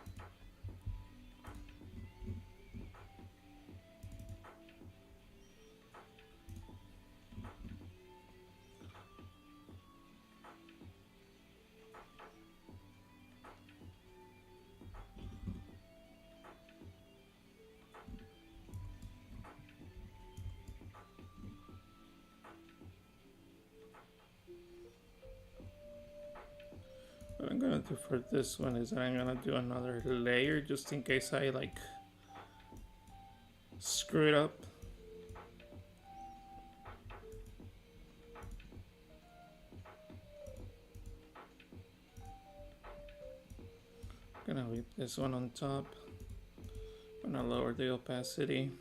What I'm gonna do for this one is I'm gonna do another layer just in case I like screw it up. Gonna leave this one on top. Gonna lower the opacity.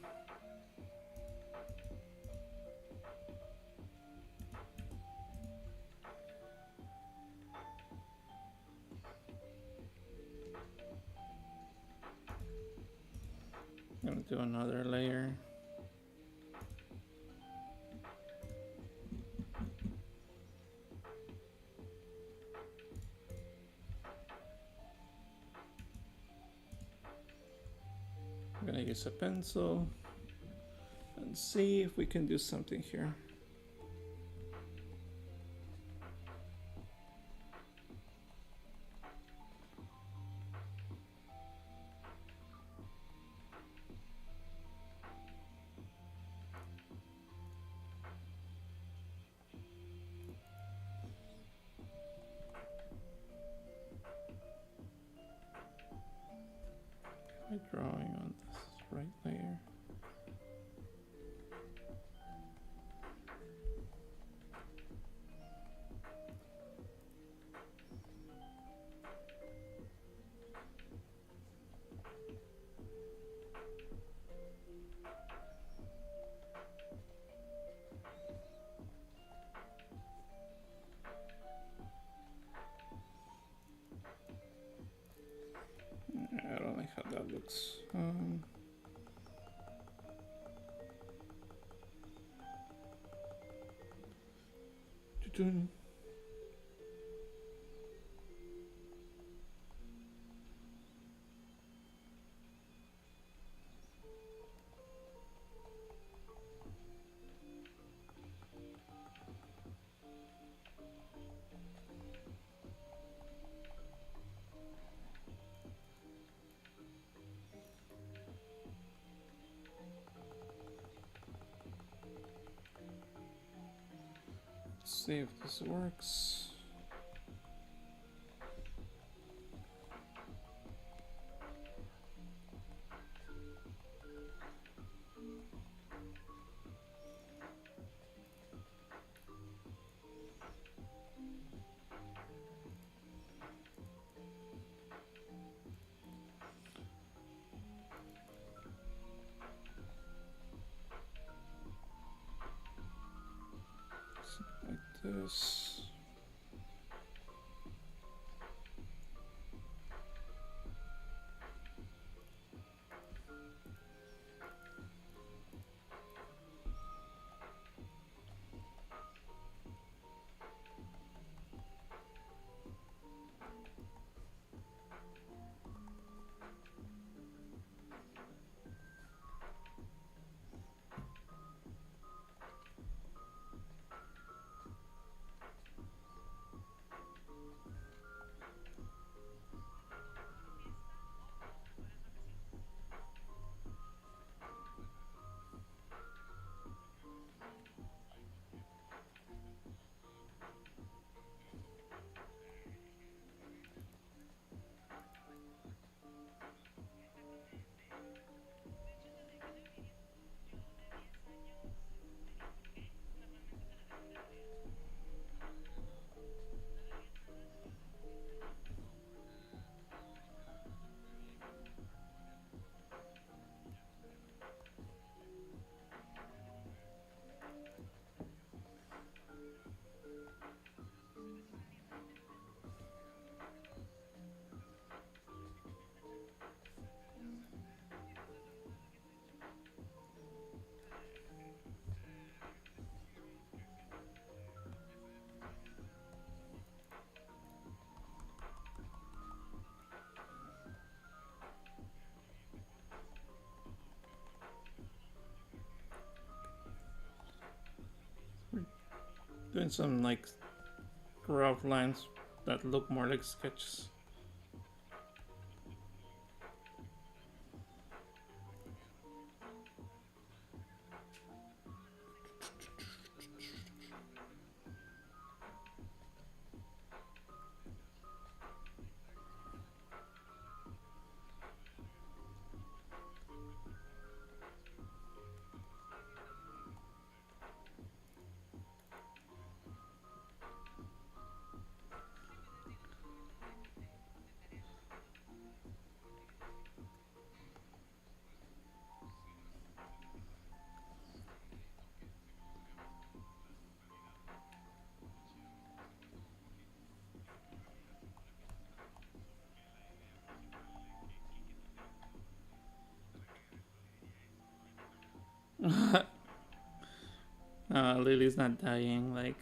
Gonna do another layer. I'm gonna use a pencil and see if we can do something here. Am I drawing on this right layer? I don't like how that looks. Let's see if this works. Like this. Doing some like rough lines that look more like sketches. Lily's not dying, like.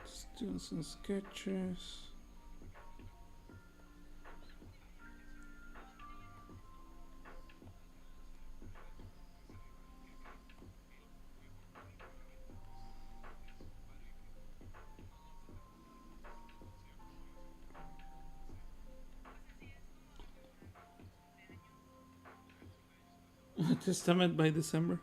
Just doing some sketches. Testament by December.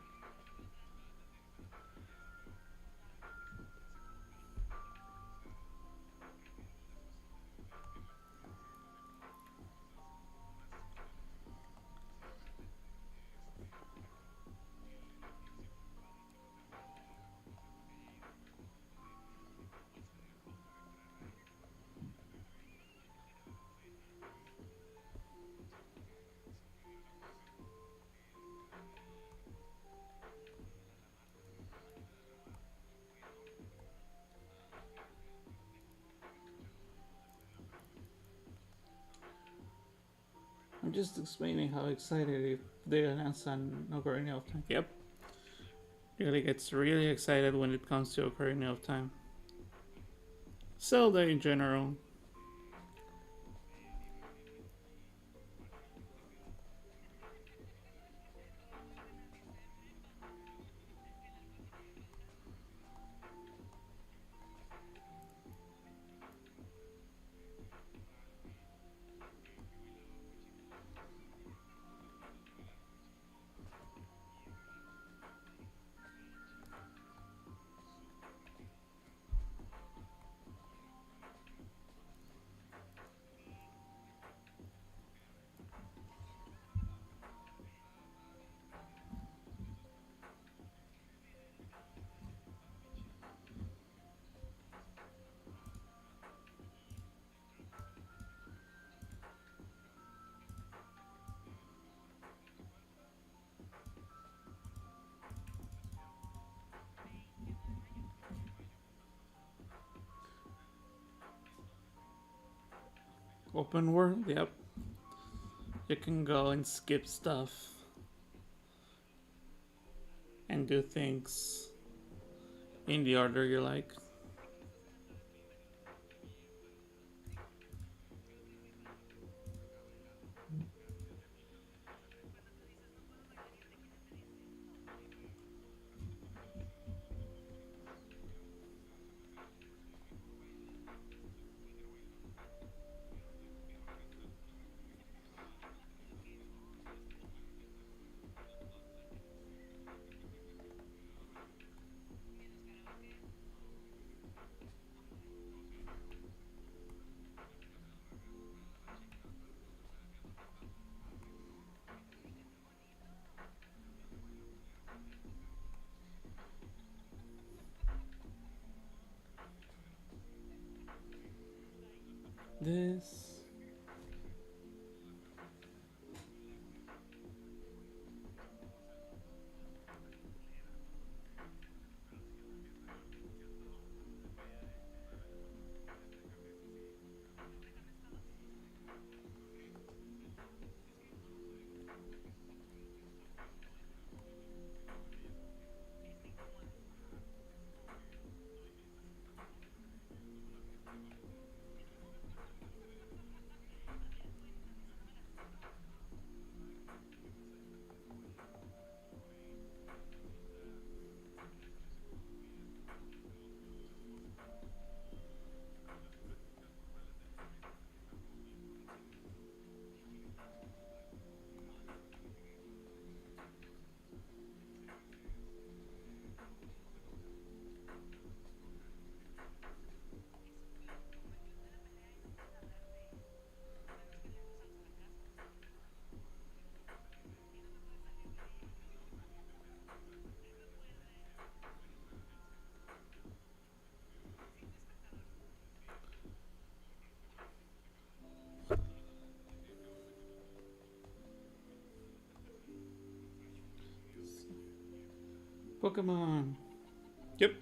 I'm just explaining how excited they announced on Ocarina of Time. Yep. Really gets really excited when it comes to Ocarina of Time. Zelda in general. Open world, yep. You can go and skip stuff and do things in the order you like. This. Pokemon. Yep.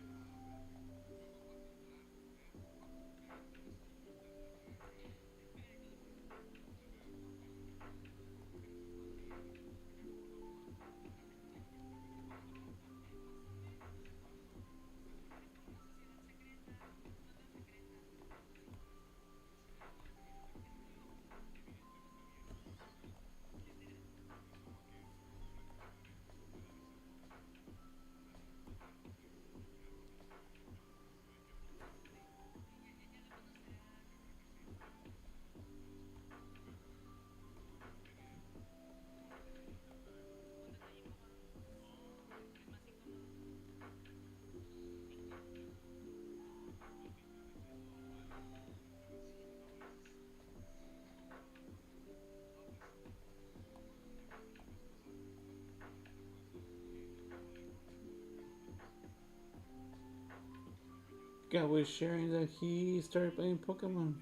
Guy was sharing that he started playing Pokemon.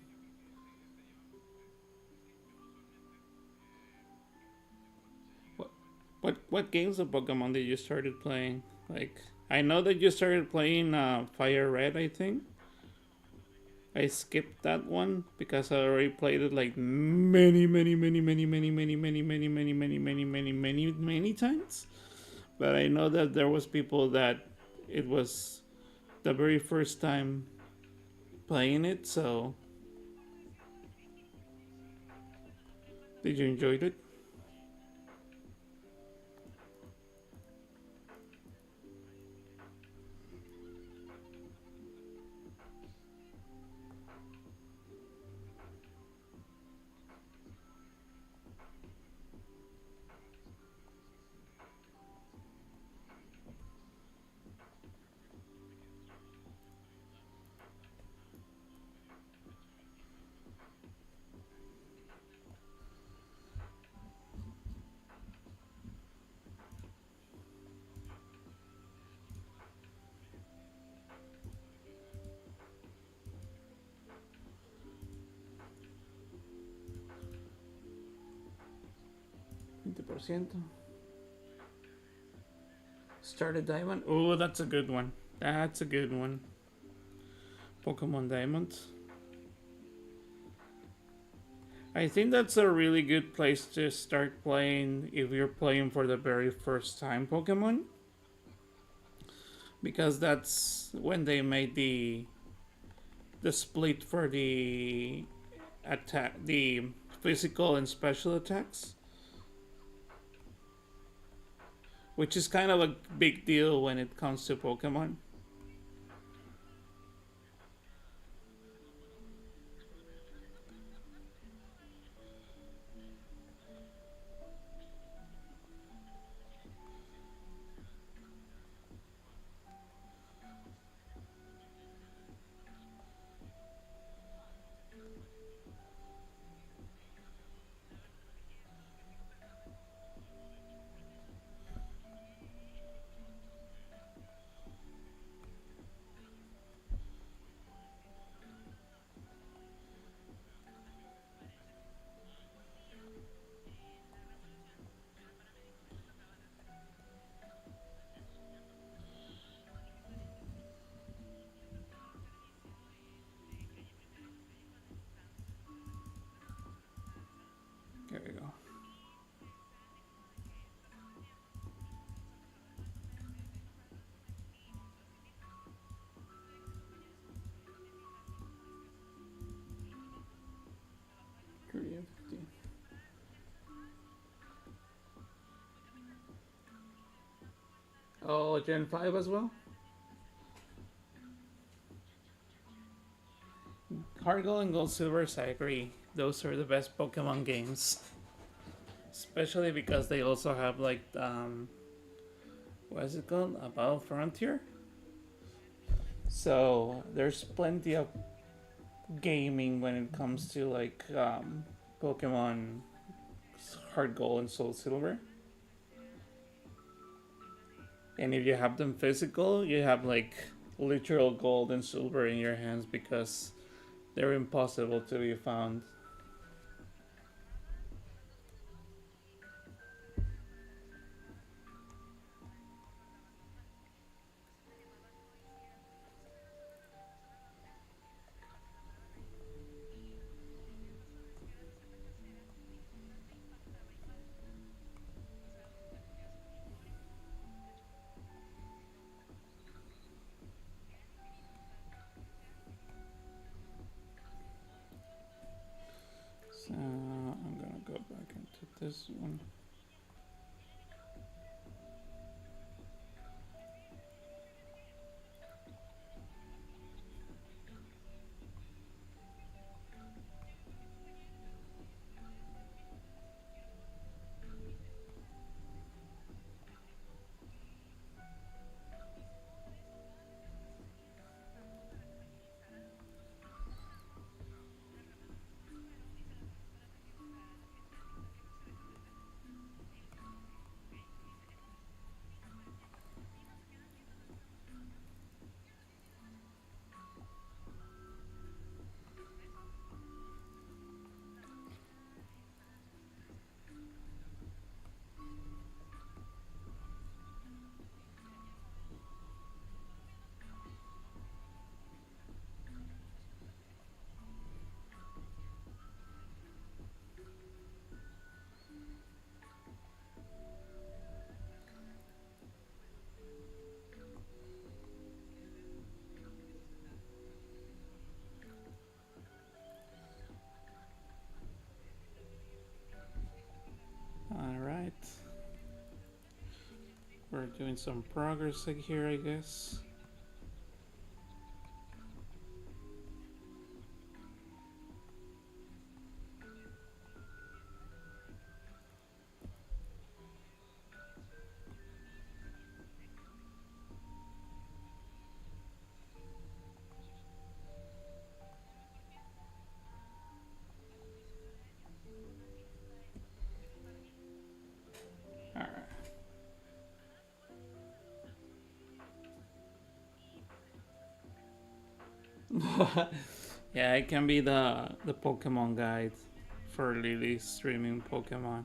What games of Pokemon did you started playing? Like, I know that you started playing Fire Red, I think. I skipped that one because I already played it like many times. But I know that there was people that it was the very first time playing it. So, did you enjoy it? 20%. Started Diamond. Oh, that's a good one. That's a good one. Pokemon Diamond. I think that's a really good place to start playing if you're playing for the very first time Pokemon, because that's when they made the split for the physical and special attacks, which is kind of a big deal when it comes to Pokemon. There you go. Korea 15. Oh, Gen 5 as well? Heart Gold and Gold Silvers, I agree. Those are the best Pokemon games. Especially because they also have like what is it called? A Battle Frontier. So there's plenty of gaming when it comes to like Pokemon Heart Gold and Soul Silver. And if you have them physical, you have like literal gold and silver in your hands because they're impossible to be found. So I'm gonna go back into this one. Alright. We're doing some progress here, I guess. Alright. Yeah, it can be the Pokemon guide for Lily streaming Pokemon.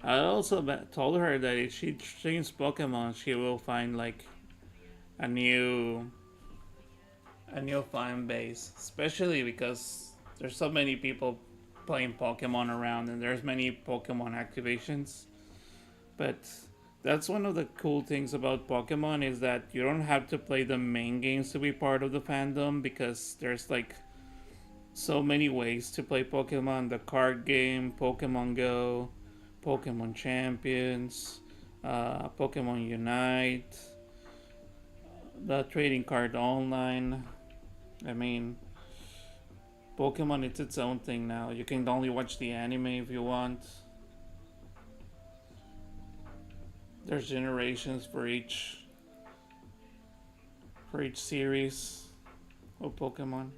I also told her that if she streams Pokemon, she will find like a new fan base, especially because there's so many people playing Pokemon around, and there's many Pokemon activations. But that's one of the cool things about Pokemon is that you don't have to play the main games to be part of the fandom, because there's like so many ways to play Pokemon: the card game, Pokemon Go, Pokemon Champions, Pokemon Unite, the trading card online. I mean, Pokemon, it's its own thing now. You can only watch the anime if you want. There's generations for each series of Pokemon.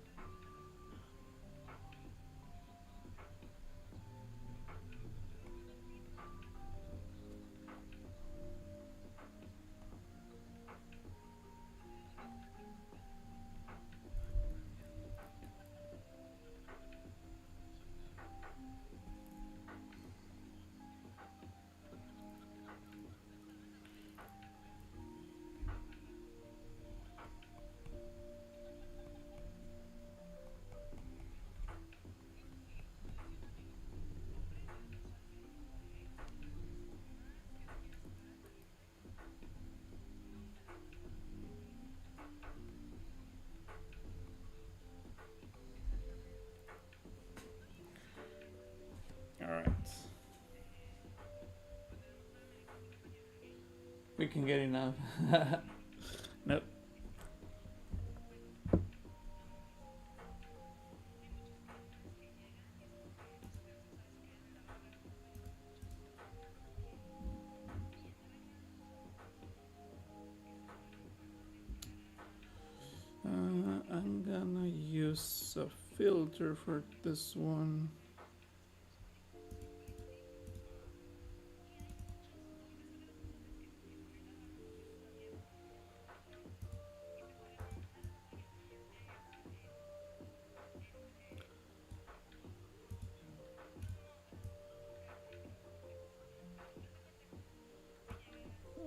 Alright. We can get enough. Nope. I'm gonna use a filter for this one.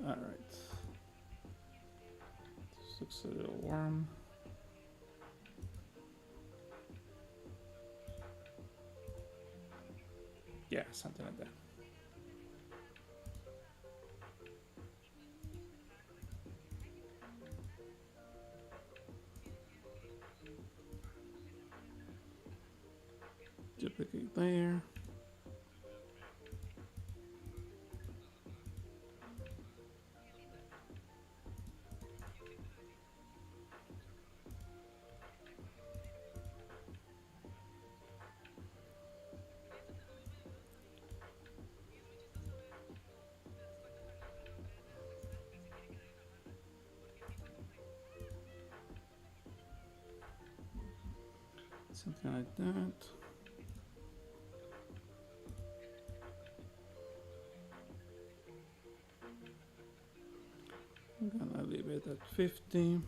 Alright. This looks a little warm. Yeah, something like that. Duplicate layer. Something like that. I'm gonna leave it at 50%.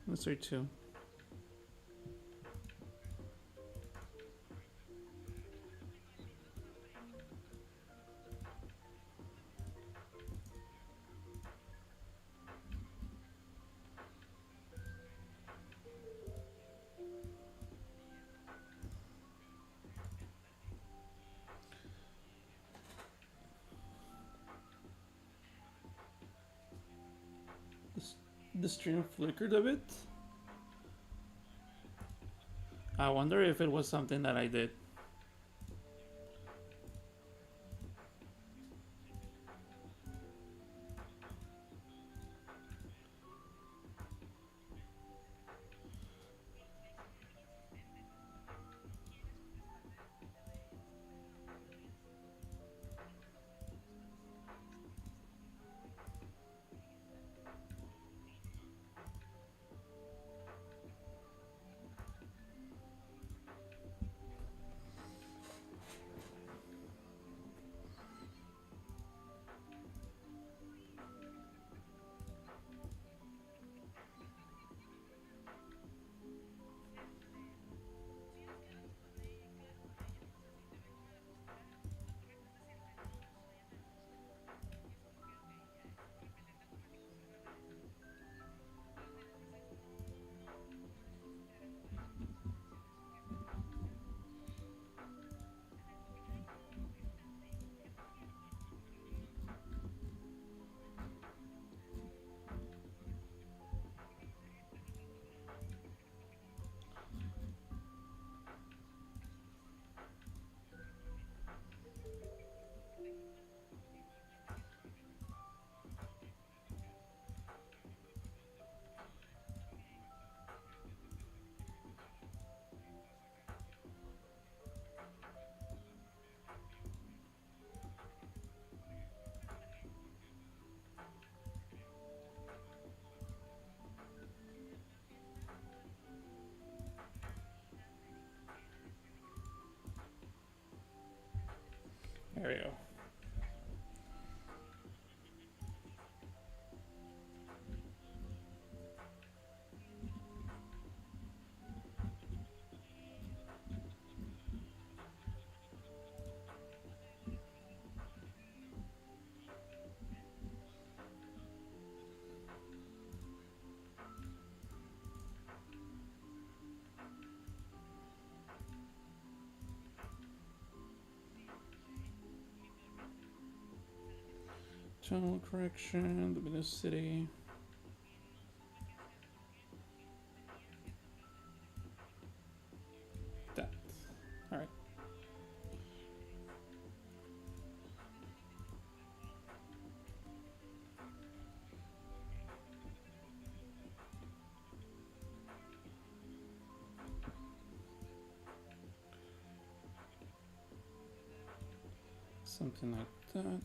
Let's try 2. The stream flickered a bit. I wonder if it was something that I did. There we go. Channel correction, luminosity. That. Alright. Something like that.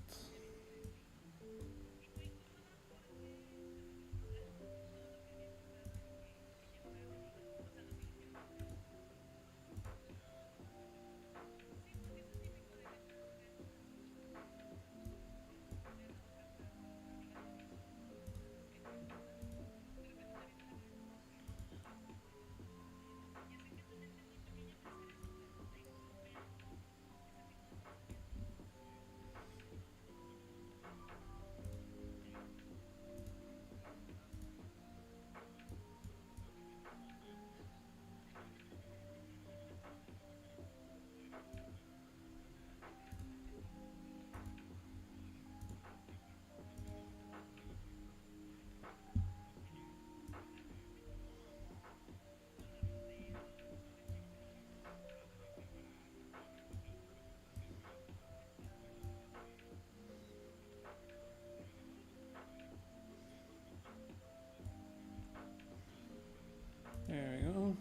There we go.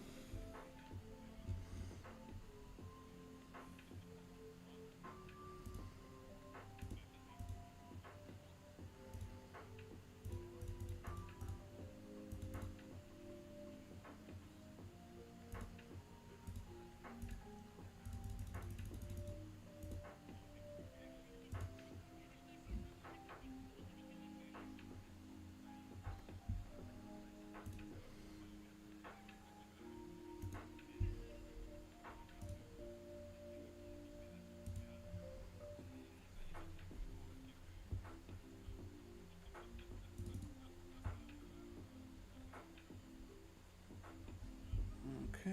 Okay.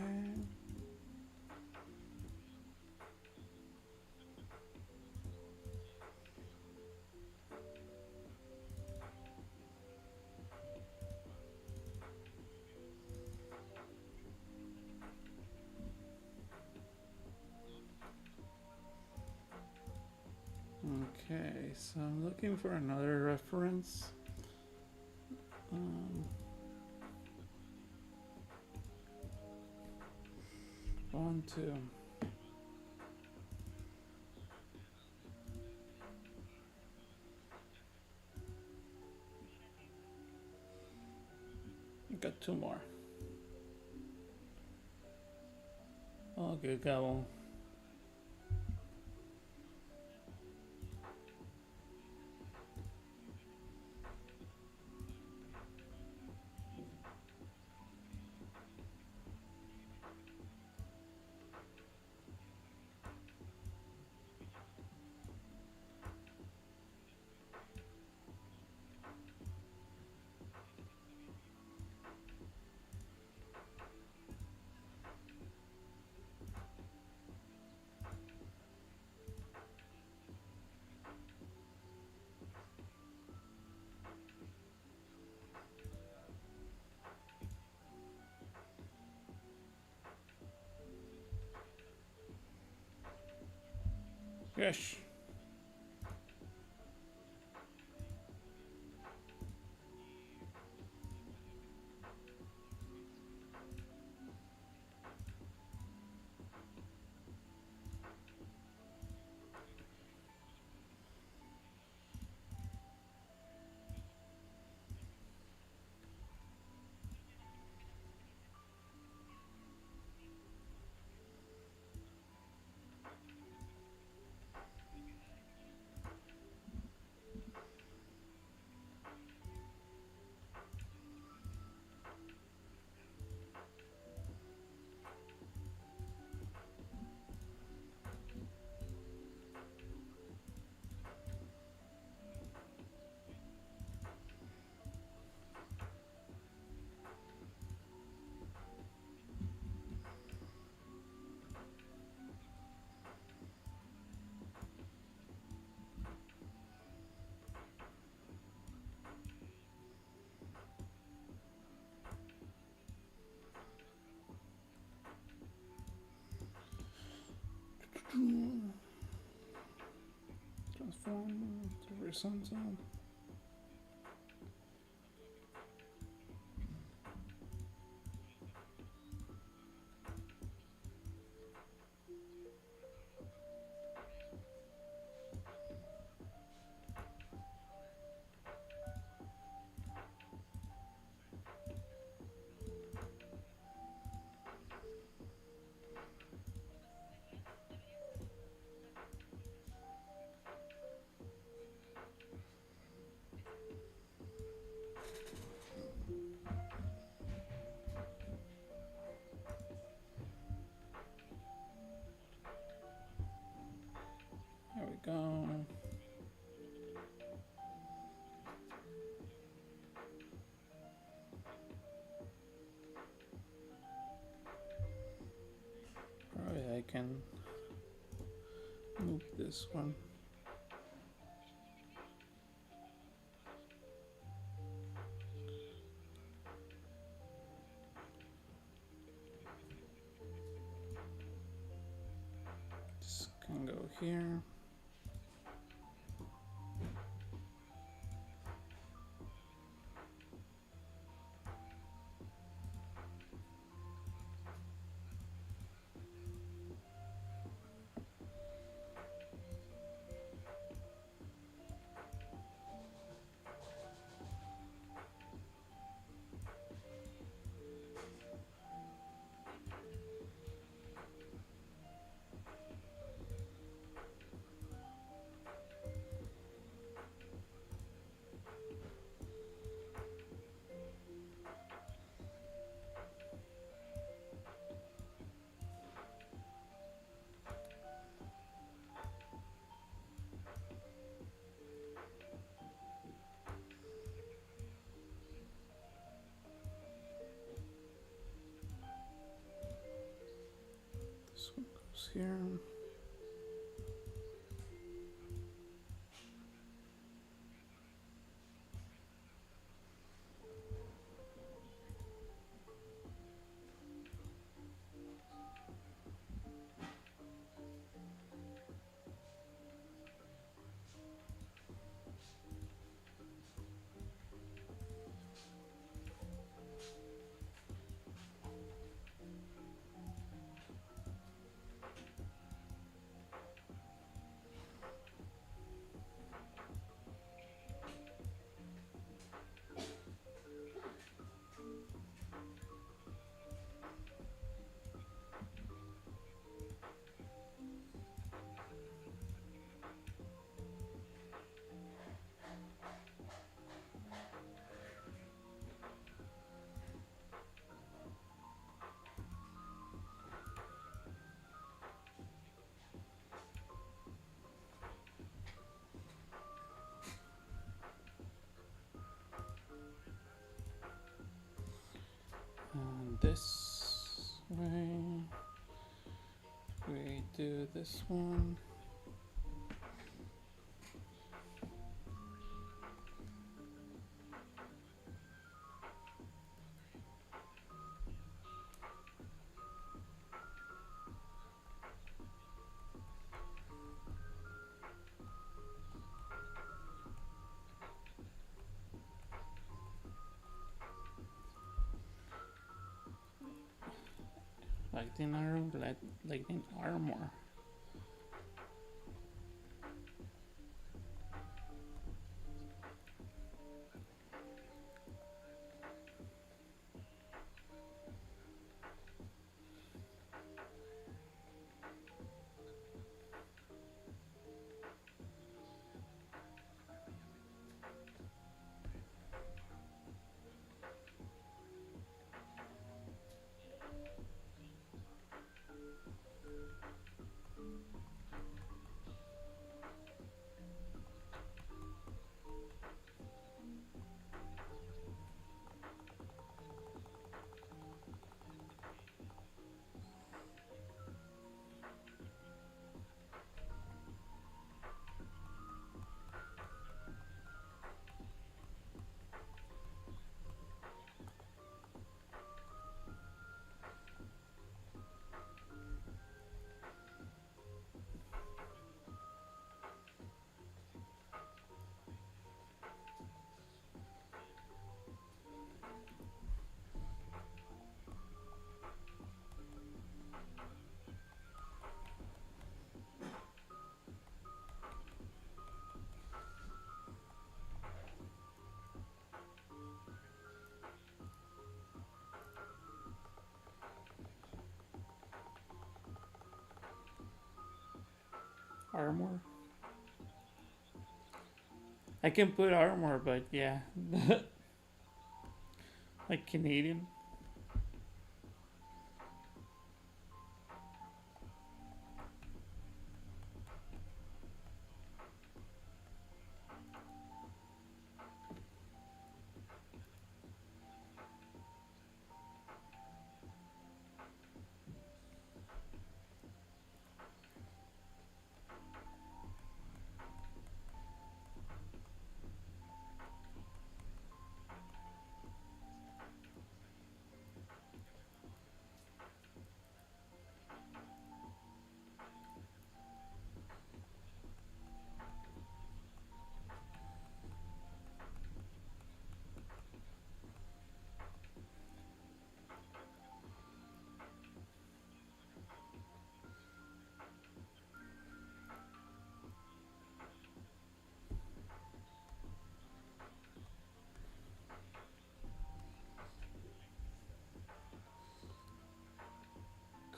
Okay, so I'm looking for another reference. One, two. Got two more. Okay, got one. Yes. Transform to horizontal. There we go. Probably I can move this one. This can go here. This one goes here. And this way, we do this one. Lightning arrow, lightning armor. Armor. I can put armor, but yeah. Like Canadian.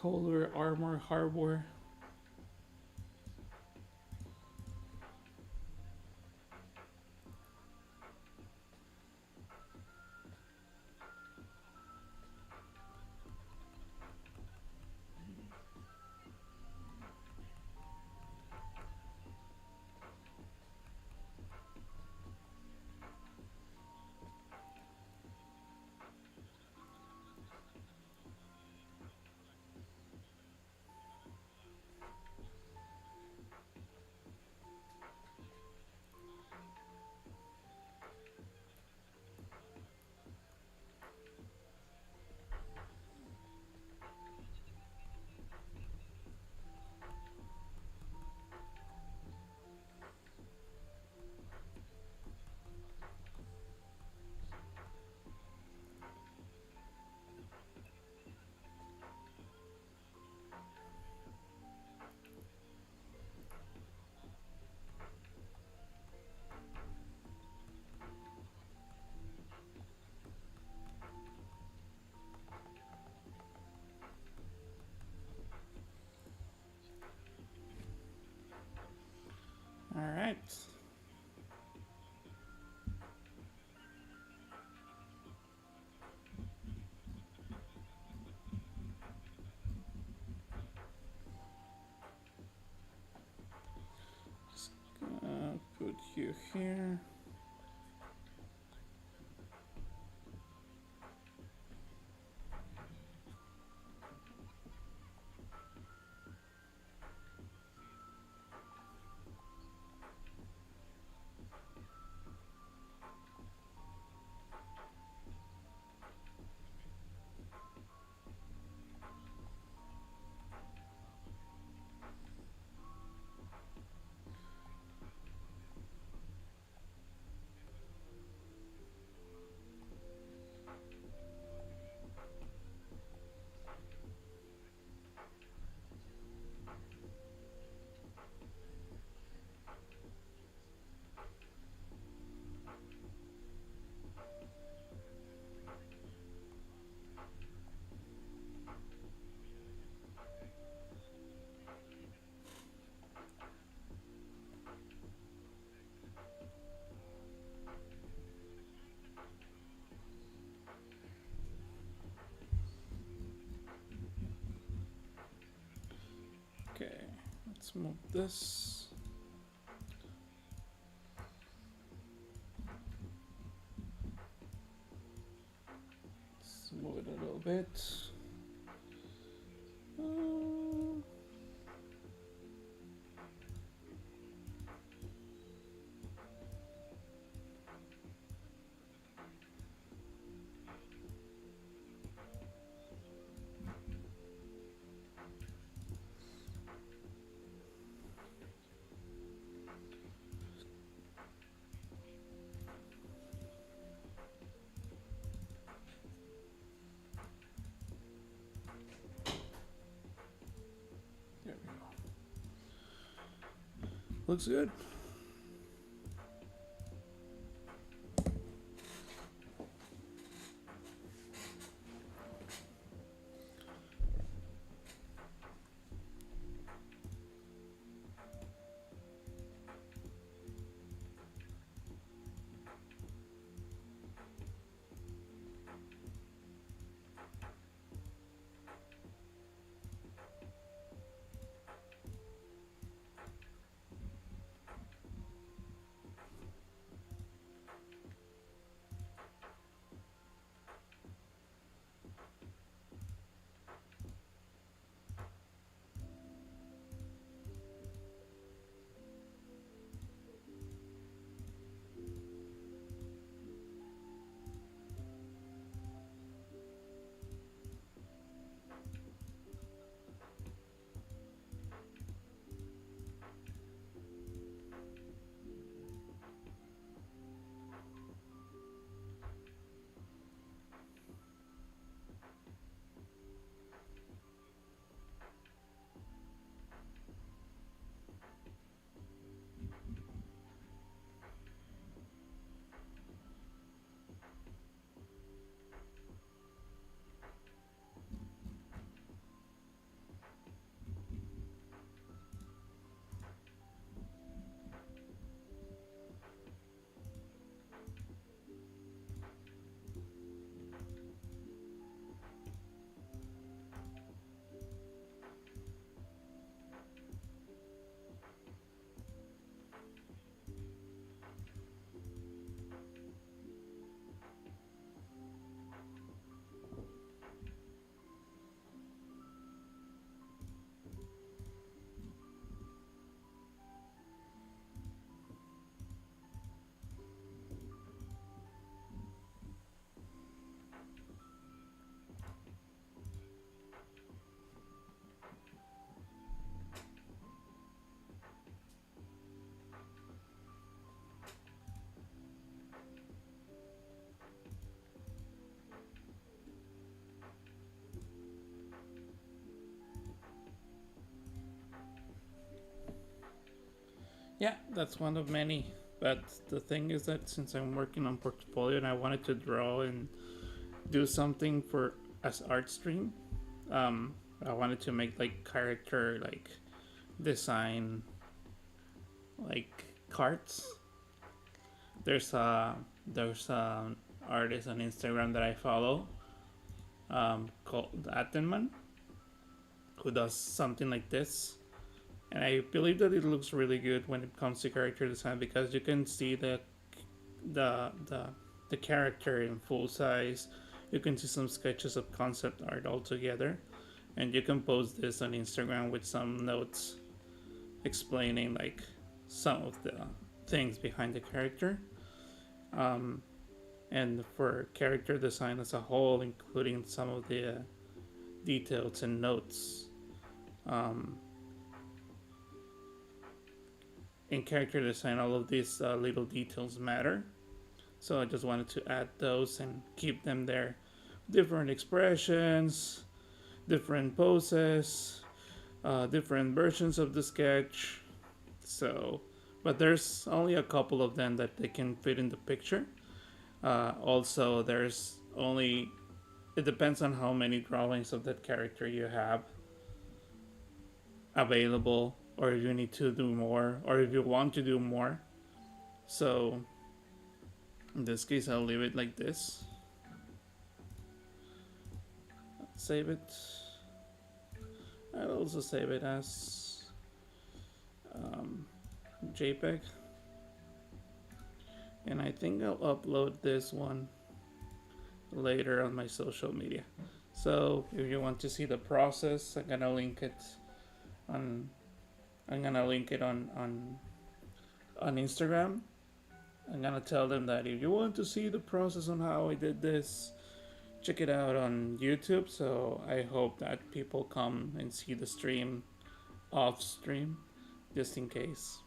Color armor harbor. Alright. Just gonna put you here. Okay, let's move this. Let's move it a little bit. There we go. Looks good. Yeah, that's one of many. But the thing is that since I'm working on portfolio and I wanted to draw and do something for as art stream, I wanted to make like character like design like cards. There's a artist on Instagram that I follow called Attenman who does something like this, and I believe that it looks really good when it comes to character design because you can see the the the character in full size. You can see some sketches of concept art all together, and you can post this on Instagram with some notes explaining like some of the things behind the character. Um, and for character design as a whole, including some of the details and notes. Um, in character design, all of these little details matter. So I just wanted to add those and keep them there. Different expressions, different poses, different versions of the sketch. So, but there's only a couple of them that they can fit in the picture. Also, there's only it depends on how many drawings of that character you have available, or if you need to do more, or if you want to do more. So, in this case, I'll leave it like this. Save it. I'll also save it as JPEG. And I think I'll upload this one later on my social media. So if you want to see the process, I'm gonna link it on on Instagram. I'm gonna tell them that if you want to see the process on how I did this, check it out on YouTube. So I hope that people come and see the stream off stream, just in case.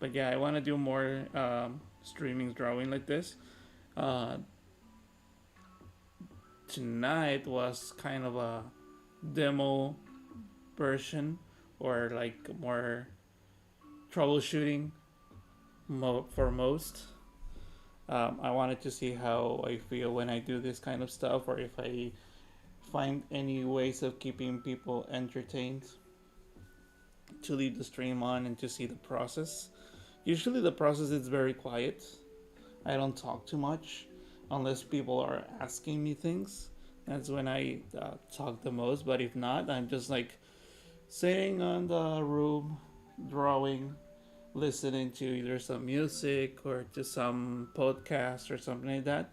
But yeah, I want to do more streaming drawing like this. Uh, Tonight was kind of a demo version, or like more troubleshooting for most. I wanted to see how I feel when I do this kind of stuff, or if I find any ways of keeping people entertained to leave the stream on and to see the process. Usually, the process is very quiet. I don't talk too much unless people are asking me things. That's when I talk the most. But if not, I'm just like sitting on the room, drawing, listening to either some music or to some podcast or something like that.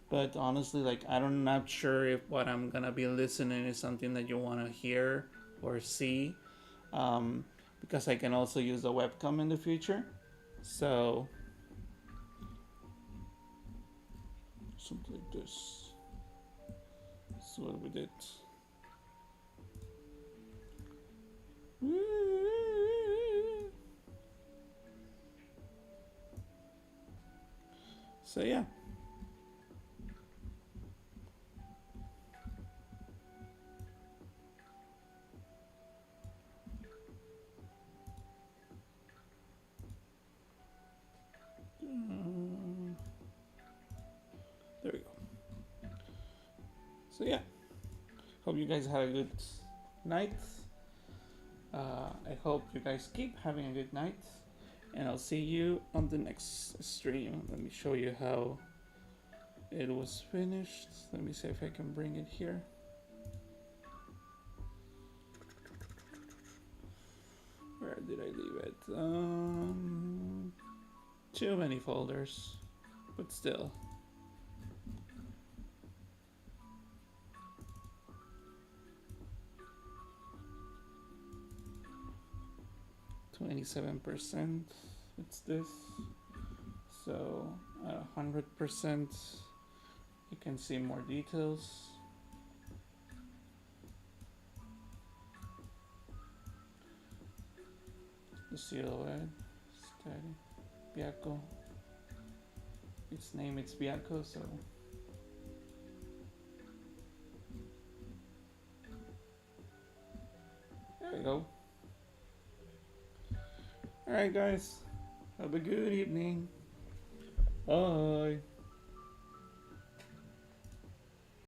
But honestly, like I'm not sure if what I'm gonna be listening is something that you want to hear or see, um, because I can also use the webcam in the future. So something like this. That's what we did. So yeah. There we go. So yeah, hope you guys had a good night. I hope you guys keep having a good night, and I'll see you on the next stream. Let me show you how it was finished. Let me see if I can bring it here. Where did I leave it? Too many folders, but still. %. It's this. So at 100%, you can see more details. The silhouette, steady, Biaco. Its name it's Biaco, so there we go. Alright guys, Have a good evening. Bye.